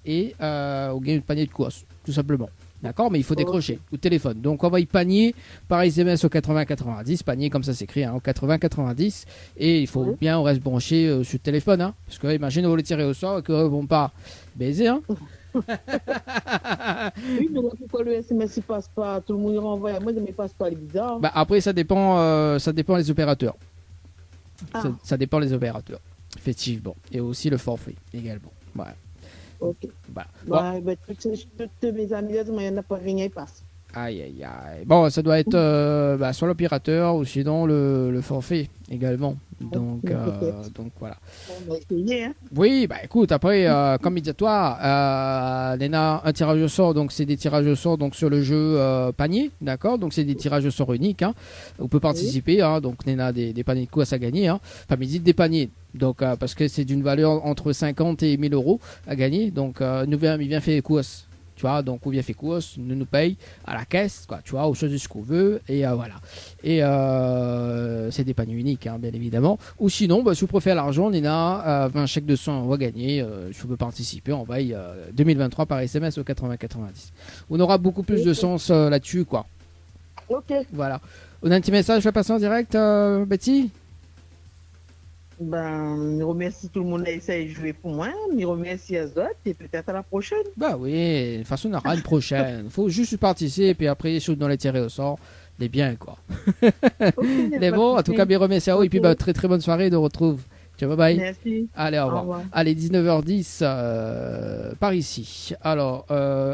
et on gagne un panier de courses, tout simplement. D'accord, mais il faut décrocher au téléphone. Donc, on va y panier par SMS au 80-90. Panier, comme ça s'écrit, hein, au 80-90. Et il faut bien, on reste branché sur le téléphone. Hein, parce que, imagine, on va le tirer au sort et qu'ils ne vont pas baiser. Hein. Oui, mais pourquoi le SMS il passe pas? Tout le monde y renvoie. Moi, je ne passe pas, les bizarres. Bah, après, ça dépend des opérateurs. Ça dépend des opérateurs, effectivement. Et aussi le forfait, également. Voilà. Ok. Voilà. Bon. Toutes mes amis, il n'y en a pas rien, ils passent. Aïe, aïe, aïe. Bon, ça doit être soit l'opérateur ou sinon le forfait également. Donc voilà. On va essayer, hein. Oui, bah écoute, après, comme médiatoire, Léna, un tirage au sort, donc c'est des tirages au sort donc, sur le jeu panier, d'accord? Donc c'est des tirages au sort uniques, hein. On peut participer, hein, donc Léna a des paniers de courses à gagner, hein. Enfin, mais dites des paniers, donc parce que c'est d'une valeur entre 50 et 1000 euros à gagner, donc nous vient faire les courses. Tu vois, donc on vient faire course, nous paye à la caisse, quoi, tu vois, on choisit ce qu'on veut, et voilà. Et c'est des paniers uniques, hein, bien évidemment. Ou sinon, si vous préférez l'argent, on a 20 chèques de 100 euros à gagner. Si vous pouvez participer, on va 2023 par SMS au 80-90. On aura beaucoup plus de sens là-dessus, quoi. Ok. Voilà. On a un petit message, je vais passer en direct, Betty? Je remercie tout le monde qui a essayé de jouer pour moi. Je remercie les autres et peut-être à la prochaine. Bah oui, de toute façon, on aura une prochaine. Il faut juste participer et puis après, shoot dans les tirés au sort. Les biens, quoi. Mais bon, en tout cas, bien remercie à vous. Et puis, très très bonne soirée. On retrouve. Ciao, bye bye. Merci. Allez, au revoir. Allez, 19h10 par ici. Alors,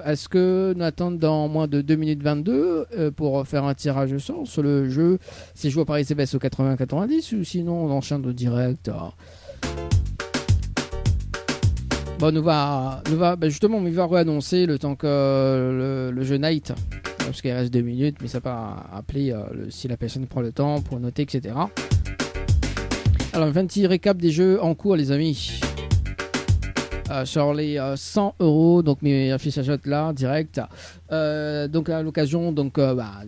est-ce que nous attendons dans moins de 2 minutes 22 pour faire un tirage au sort sur le jeu? C'est joué par SMS au 80-90 ou sinon on enchaîne au direct? Bon, justement, on va réannoncer le temps que le jeu Night, parce qu'il reste 2 minutes, mais ça va appeler si la personne prend le temps pour noter, etc. Alors, un petit récap des jeux en cours, les amis. Sur les 100 euros, donc mes affichages là, direct. Donc à l'occasion,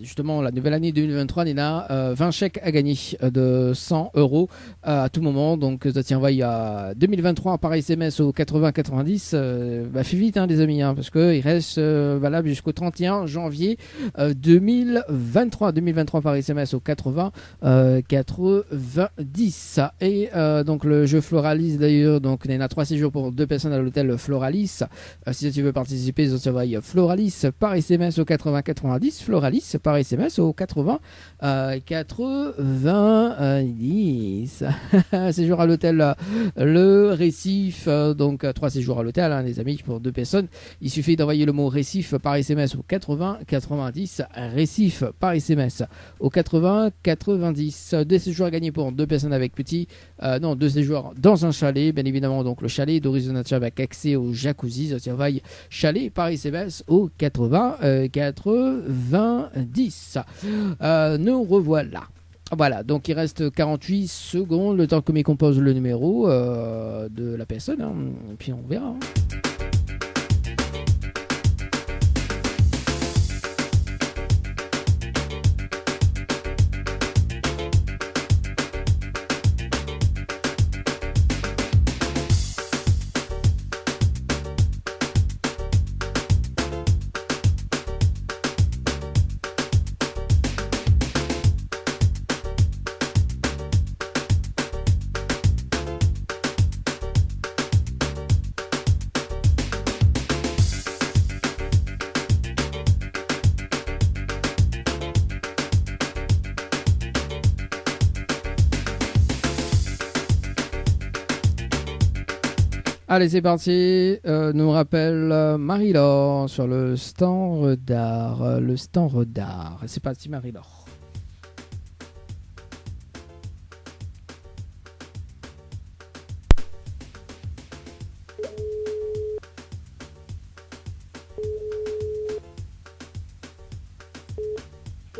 justement la nouvelle année 2023, il y a 20 chèques à gagner de 100 euros à tout moment. Donc ça tient, il y a 2023 par SMS au 80-90. Fait vite, hein, les amis, hein, parce qu'il reste valable jusqu'au 31 janvier 2023. 2023 par SMS au 80-90. Et donc le jeu Floralis d'ailleurs, donc il y en a 3 séjours pour 2 personnes à l'hôtel Floralis. Si tu veux participer, ça va Floralis par SMS au 80-90, Floralis par SMS au 80-90. Séjour à l'hôtel Le Récif, donc 3 séjours à l'hôtel, hein, les amis, pour 2 personnes. Il suffit d'envoyer le mot Récif par SMS au 80-90, Récif par SMS au 80-90. 2 séjours à gagner pour 2 personnes avec petit, 2 séjours dans un chalet, bien évidemment, donc le chalet d'Horizon Nature avec accès au jacuzzi, ça tient, chalet par SMS au 80-90. Nous revoilà. Voilà, donc il reste 48 secondes, le temps que me compose le numéro de la personne, hein, et puis on verra. Hein. Allez, c'est parti. Nous rappelle Marie-Laure sur le standard. Le standard. C'est parti, Marie-Laure.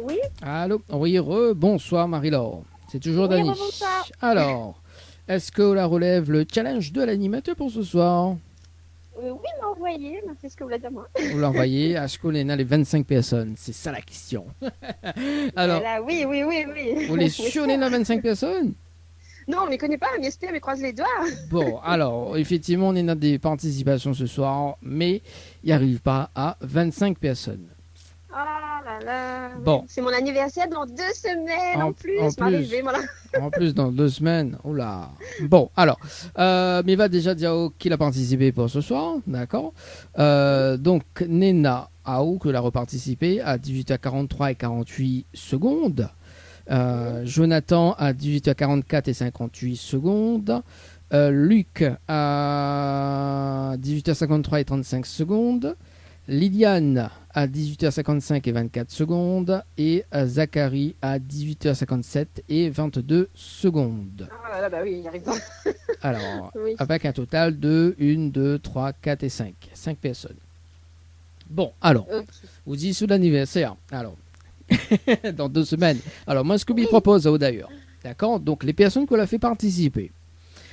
Oui. Allô? Oui, bonsoir Marie-Laure. C'est toujours Oui, Dani. rebonsoir. Alors, est-ce que la relève le challenge de l'animateur pour ce soir? Oui, l'envoyer, mais c'est ce que vous voulez dire moi. Vous l'envoyez, est-ce qu'on est les 25 personnes? C'est ça la question. Alors, Là, oui. vous les suronnez les 25 personnes? Non, on ne les connaît pas, mais j'espère, mais croise les doigts. Bon, alors, effectivement, on est dans des participations ce soir, mais il n'y arrive pas à 25 personnes. Ah là là. Bon. C'est mon anniversaire dans 2 semaines en plus. en Je m'arrivais, voilà. En plus, dans 2 semaines. Oula. Bon, alors, mais va déjà dire qui a participé pour ce soir, d'accord. Donc, Nena Aou, qui a reparticipé à 18h43 et 48 secondes. Jonathan à 18h44 et 58 secondes. Luc à 18h53 et 35 secondes. Liliane à 18h55 et 24 secondes. Et Zachary à 18h57 et 22 secondes. Ah là, bah oui, il n'y arrive pas. Alors, Oui. avec un total de 1, 2, 3, 4 et 5. 5 personnes. Bon, alors, Ok. vous dites sous l'anniversaire. Alors, dans 2 semaines. Alors, moi, ce que je propose, d'ailleurs, d'accord? Donc, les personnes qu'on a fait participer,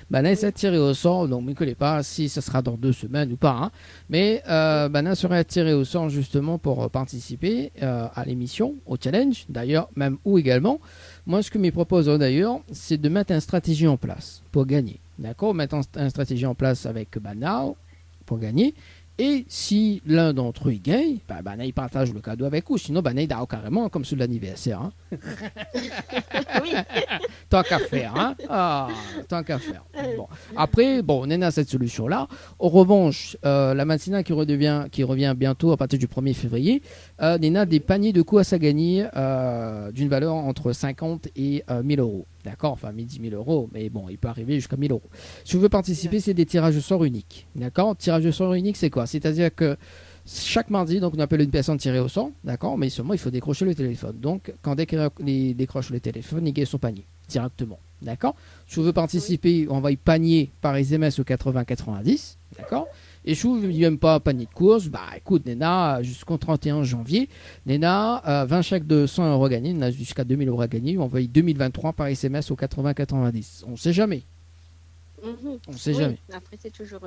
Bana s'est tiré au sort, donc je ne connais pas si ça sera dans 2 semaines ou pas, hein. Mais Bana serait tiré au sort justement pour participer à l'émission, au challenge, d'ailleurs, même ou également. Moi, ce que je propose d'ailleurs, c'est de mettre une stratégie en place pour gagner. D'accord? Mettre une stratégie en place avec Bana pour gagner. Et si l'un d'entre eux gagne, Bana il partage le cadeau avec vous. Sinon, Bana il dort carrément comme sur l'anniversaire. Hein. Oui. Tant qu'à faire, hein? Ah, tant qu'à faire. Bon. Après, bon, on est dans cette solution-là. En revanche, la matinale qui revient bientôt à partir du 1er février, on a des paniers de courses à gagner d'une valeur entre 50 et 1000 euros. D'accord? Enfin, 10 000 euros, mais bon, il peut arriver jusqu'à 1000 euros. Si vous voulez participer, c'est des tirages au sort uniques. D'accord? Tirage au sort unique, c'est quoi? C'est-à-dire que chaque mardi, donc on appelle une personne tirée au sort, d'accord, mais seulement il faut décrocher le téléphone. Donc, quand il décroche le téléphone, il gagne son panier directement, d'accord. Si vous voulez participer, on va y panier par SMS au 80-90, d'accord. Et si vous n'aimez pas panier de course, bah écoute, Nena, jusqu'au 31 janvier, Nena, 20 chèques de 100 euros gagnés, Nena jusqu'à 2000 euros à gagner, on va y 2023 par SMS au 80-90. On ne sait jamais. On ne sait jamais. Après, c'est toujours.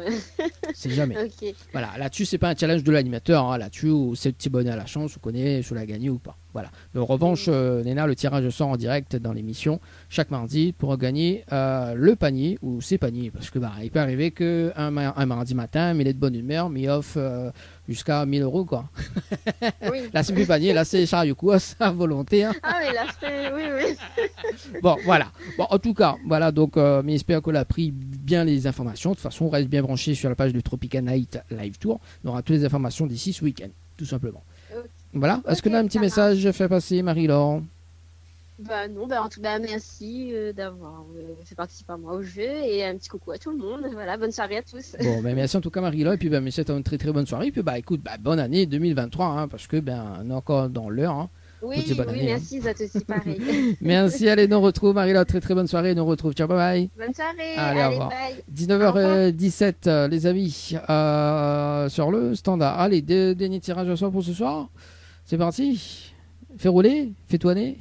C'est jamais. Ok. Voilà, là-dessus, c'est pas un challenge de l'animateur. Hein. Là-dessus, c'est le petit bonnet à la chance, vous connaissez, si vous la gagnez ou pas. Voilà. Mais en revanche, Nena, le tirage sort en direct dans l'émission chaque mardi pour gagner le panier ou ses paniers. Parce que il peut arriver qu'un mardi matin, mais il est de bonne humeur, mais il offre jusqu'à 1000 euros, quoi. Oui. Là, c'est plus panier, là, c'est chariot course à volonté. Hein. Ah, mais là, c'est. Oui. Bon, voilà. Bon, en tout cas, voilà. Donc, mais j'espère qu'on a pris bien les informations. De toute façon, on reste bien branché sur la page du Tropical Night Live Tour. On aura toutes les informations d'ici ce week-end, tout simplement. Okay. Voilà. Est-ce que là, un petit message fait passer, Marie-Laure? Bah non, bah en tout cas, merci d'avoir fait participer à moi au jeu et un petit coucou à tout le monde. Voilà, bonne soirée à tous. Bon, ben merci en tout cas, Marie-Laure. Et puis, ben, c'est une très très bonne soirée. Et puis, écoute, bonne année 2023, hein, parce que, on est encore dans l'heure. Hein. Oui, bonne année, merci, ça aussi pareil. Merci, allez, nous retrouve, Marie-Laure. Très très bonne soirée. Nous retrouve. Ciao, bye bye. Bonne soirée. Allez, au revoir. Bye. 19h17, les amis, sur le standard. Allez, dernier tirage au sort pour ce soir. C'est parti. Fais rouler, fais tourner.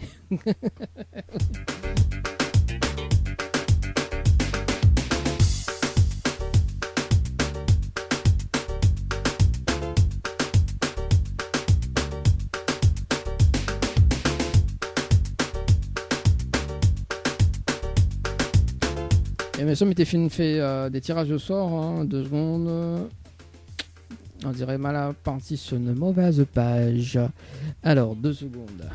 Et bien sûr, mais t'es fait des tirages au sort, hein, 2 secondes. On dirait mal parti sur une mauvaise page. Alors, 2 secondes.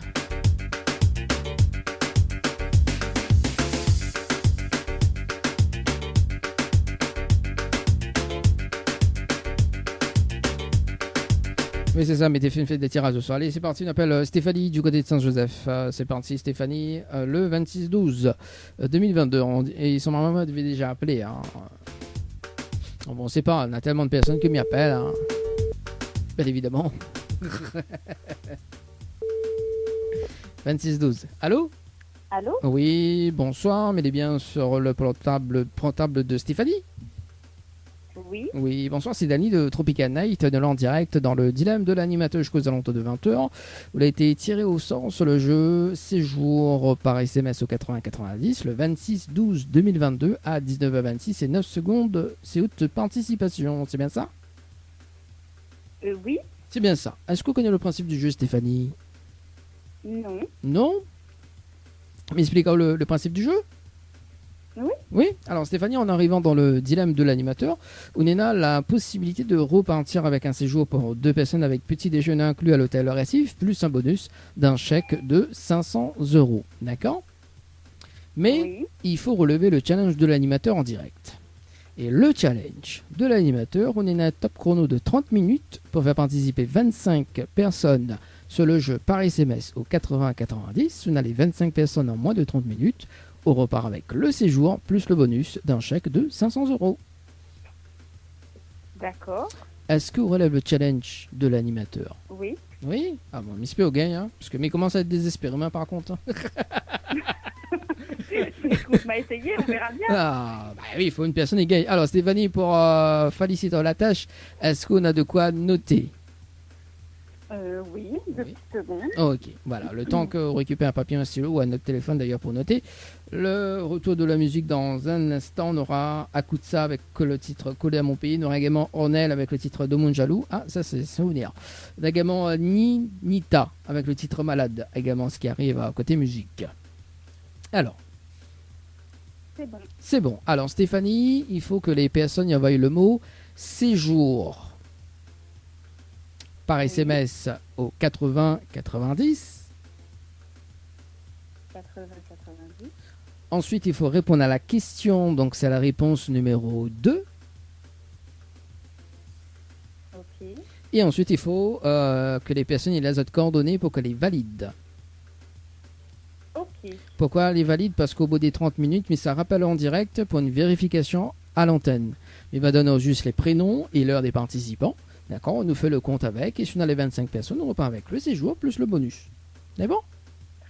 Oui, c'est ça, mais t'es fait des tirages au sort. Allez, c'est parti, on appelle Stéphanie du côté de Saint-Joseph. C'est parti, Stéphanie, le 26-12 2022. Et son maman devait déjà appeler. Hein. Bon, on sait pas, on a tellement de personnes qui m'y appellent. Hein. Bien évidemment. 26-12. Allô? Allô? Oui, bonsoir, mais bien sur le portable de Stéphanie? Oui. Oui, bonsoir, c'est Dany de Tropical Night, de l'en direct dans le dilemme de l'animateur jusqu'aux alentours de 20h. Vous avez été tiré au sort sur le jeu séjour par SMS au 80-90 le 26-12-2022 à 19h26 et 9 secondes. C'est haute participation, c'est bien ça? Oui. C'est bien ça. Est-ce que vous connaissez le principe du jeu, Stéphanie? Non. Non? M'expliquez le principe du jeu? Oui. Oui, alors Stéphanie, en arrivant dans le dilemme de l'animateur, on a la possibilité de repartir avec un séjour pour 2 personnes avec petit déjeuner inclus à l'hôtel Récif, plus un bonus d'un chèque de 500 €. D'accord? Mais il faut relever le challenge de l'animateur en direct. Et le challenge de l'animateur, on a un top chrono de 30 minutes pour faire participer 25 personnes sur le jeu par SMS au 80-90. On a les 25 personnes en moins de 30 minutes. On repart avec le séjour plus le bonus d'un chèque de 500 €. D'accord. Est-ce que vous relève le challenge de l'animateur? Oui. Oui? Ah bon, Miss P au gain, hein, parce que mais commence à être désespéré, mais par contre. Hein. Écoute, m'a essayé, on verra bien. Ah, bah oui, il faut une personne égale. Alors Stéphanie, pour féliciter la tâche, est-ce qu'on a de quoi noter? Oui, 2 petites secondes. Ok, voilà, le temps que vous récupérez un papier, un stylo ou un autre téléphone d'ailleurs pour noter. Le retour de la musique dans un instant, on aura Akutsa avec le titre Collé à mon pays, on aura également Ornel avec le titre De Mon Jaloux. Ah, ça c'est souvenir. On a également Nita avec le titre Malade, également ce qui arrive à côté musique. Alors. C'est bon. C'est bon. Alors Stéphanie, il faut que les personnes y envoient le mot séjour par SMS au 80 90. 80 90. Ensuite, il faut répondre à la question, donc c'est la réponse numéro 2. Ok. Et ensuite, il faut que les personnes aient les autres coordonnées pour qu'elles les valident. Ok. Pourquoi les valide? Parce qu'au bout des 30 minutes, mais ça rappelle en direct pour une vérification à l'antenne. Il va donner juste les prénoms et l'heure des participants. D'accord, on nous fait le compte avec, et si on a les 25 personnes, on repart avec le séjour plus le bonus. C'est bon?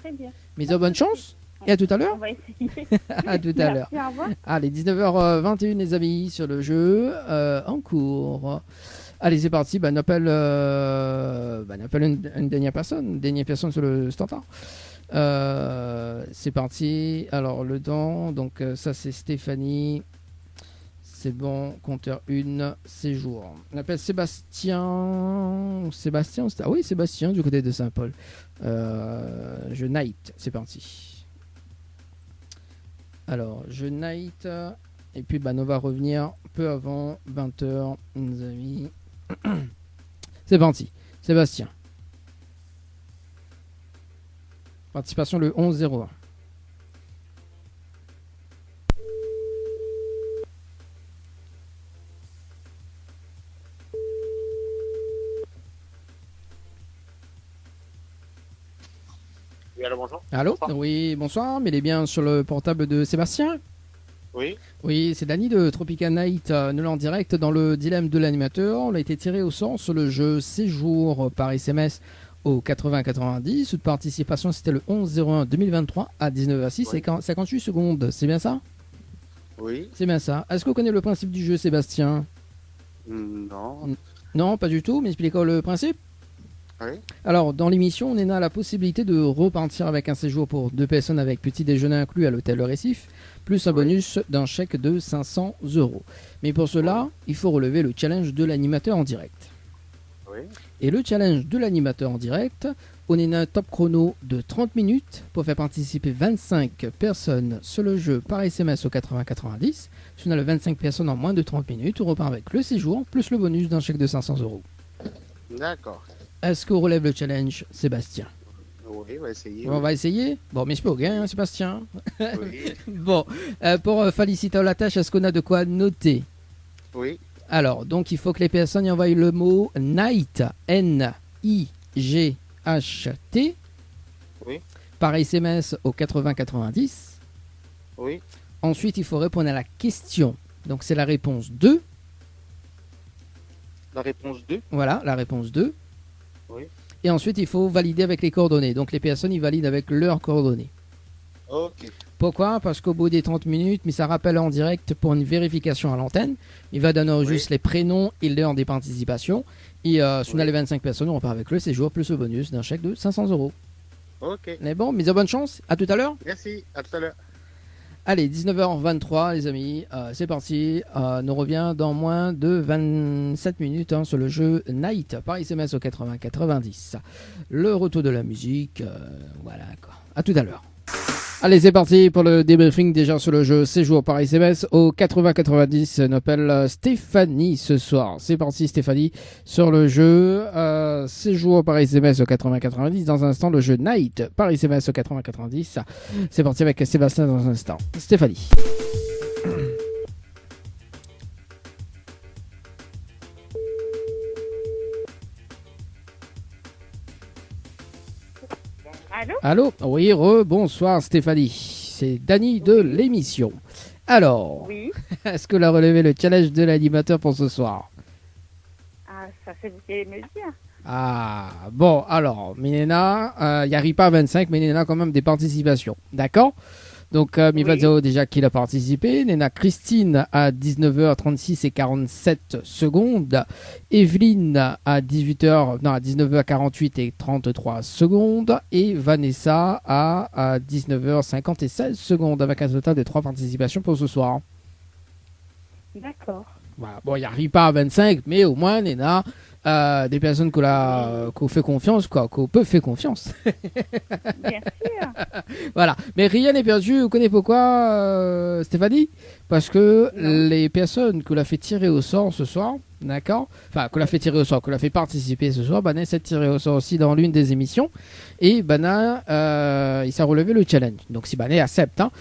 Très bien. Mais bonne chance, et à tout à l'heure. On va essayer. À tout à l'heure. Merci, au revoir. Allez, 19h21 les amis, sur le jeu, en cours. Allez, c'est parti, on appelle une dernière personne sur le standard. C'est parti, alors le temps, donc ça c'est Stéphanie. C'est bon, compteur 1, séjour. On appelle Sébastien. Ah oui, Sébastien du côté de Saint-Paul. Je night, c'est parti. Alors, je night. Et puis, on va revenir peu avant 20h, nos amis. C'est parti. Sébastien. Participation le 11-01. Oui, allô, bonjour. Allô? Bonsoir. Oui, bonsoir, mais il est bien sur le portable de Sébastien? Oui. Oui, c'est Dany de Tropical Night, nous en direct dans le dilemme de l'animateur. On a été tiré au sort sur le jeu séjour par SMS au 80-90. Toute participation, c'était le 11-01-2023 à 19h06 et 58 secondes. C'est bien ça? Oui. C'est bien ça. Est-ce que vous connaissez le principe du jeu, Sébastien? Non. Non, pas du tout, mais expliquez le principe. Oui. Alors, dans l'émission, on a la possibilité de repartir avec un séjour pour 2 personnes avec petit déjeuner inclus à l'hôtel Le Récif, plus un bonus d'un chèque de 500 €. Mais pour cela, il faut relever le challenge de l'animateur en direct. Oui. Et le challenge de l'animateur en direct, on a un top chrono de 30 minutes pour faire participer 25 personnes sur le jeu par SMS au 80-90. Si on a le 25 personnes en moins de 30 minutes, on repart avec le séjour plus le bonus d'un chèque de 500 €. D'accord. Est-ce qu'on relève le challenge, Sébastien? Oui, on va essayer. On va essayer. Bon, mais c'est pas au gain, hein, Sébastien. Oui. Bon, pour féliciter la tâche, est-ce qu'on a de quoi noter? Oui. Alors, donc il faut que les personnes y envoient le mot night, N-I-G-H-T, Oui. par SMS au 80-90. Oui. Ensuite, il faut répondre à la question. Donc, c'est la réponse 2. La réponse 2. Voilà, la réponse 2. Oui. Et ensuite, il faut valider avec les coordonnées. Donc, les personnes, ils valident avec leurs coordonnées. Ok. Pourquoi? Parce qu'au bout des 30 minutes, mais ça rappelle en direct pour une vérification à l'antenne. Il va donner juste les prénoms et l'heure des participations. Et si on a les 25 personnes, on repart avec le séjour plus le bonus d'un chèque de 500 €. Ok. Mais bon, mise à bonne chance. À tout à l'heure. Merci. À tout à l'heure. Allez, 19h23 les amis, c'est parti. Nous revient dans moins de 27 minutes sur le jeu Night par SMS au 80-90. Le retour de la musique, voilà quoi. À tout à l'heure. Allez, c'est parti pour le débriefing déjà sur le jeu Séjour par SMS au 80-90. On appelle Stéphanie ce soir. C'est parti Stéphanie sur le jeu Séjour par SMS au 80-90. Dans un instant, le jeu Night par SMS au 80-90. C'est parti avec Sébastien dans un instant. Stéphanie. Allô? Allô? Oui, bonsoir Stéphanie. C'est Dany de l'émission. Alors, Oui. est-ce que l'on a relevé le challenge de l'animateur pour ce soir? Ah, ça c'est vous qui allez me le dire. Ah, bon, alors, Ménéna, il n'y arrive pas à 25, mais Néna a quand même des participations. D'accord? Donc, Mivazao déjà qui a participé. Néna Christine à 19h36 et 47 secondes. Evelyne à 19h48 et 33 secondes. Et Vanessa à 19h50 et 16 secondes, avec un total de 3 participations pour ce soir. D'accord. Voilà. Bon, il n'y arrive pas à 25, mais au moins, Néna, des personnes qu'on fait confiance, quoi, qu'on peut faire confiance. Bien sûr. Voilà. Mais rien n'est perdu. Vous connaissez pourquoi, Stéphanie? Parce que les personnes que l'a fait tirer au sort ce soir, d'accord? Enfin, que l'a fait tirer au sort, que l'a fait participer ce soir, Bana s'est tiré au sort aussi dans l'une des émissions. Et Bana, il s'est relevé le challenge. Donc, si Bana accepte,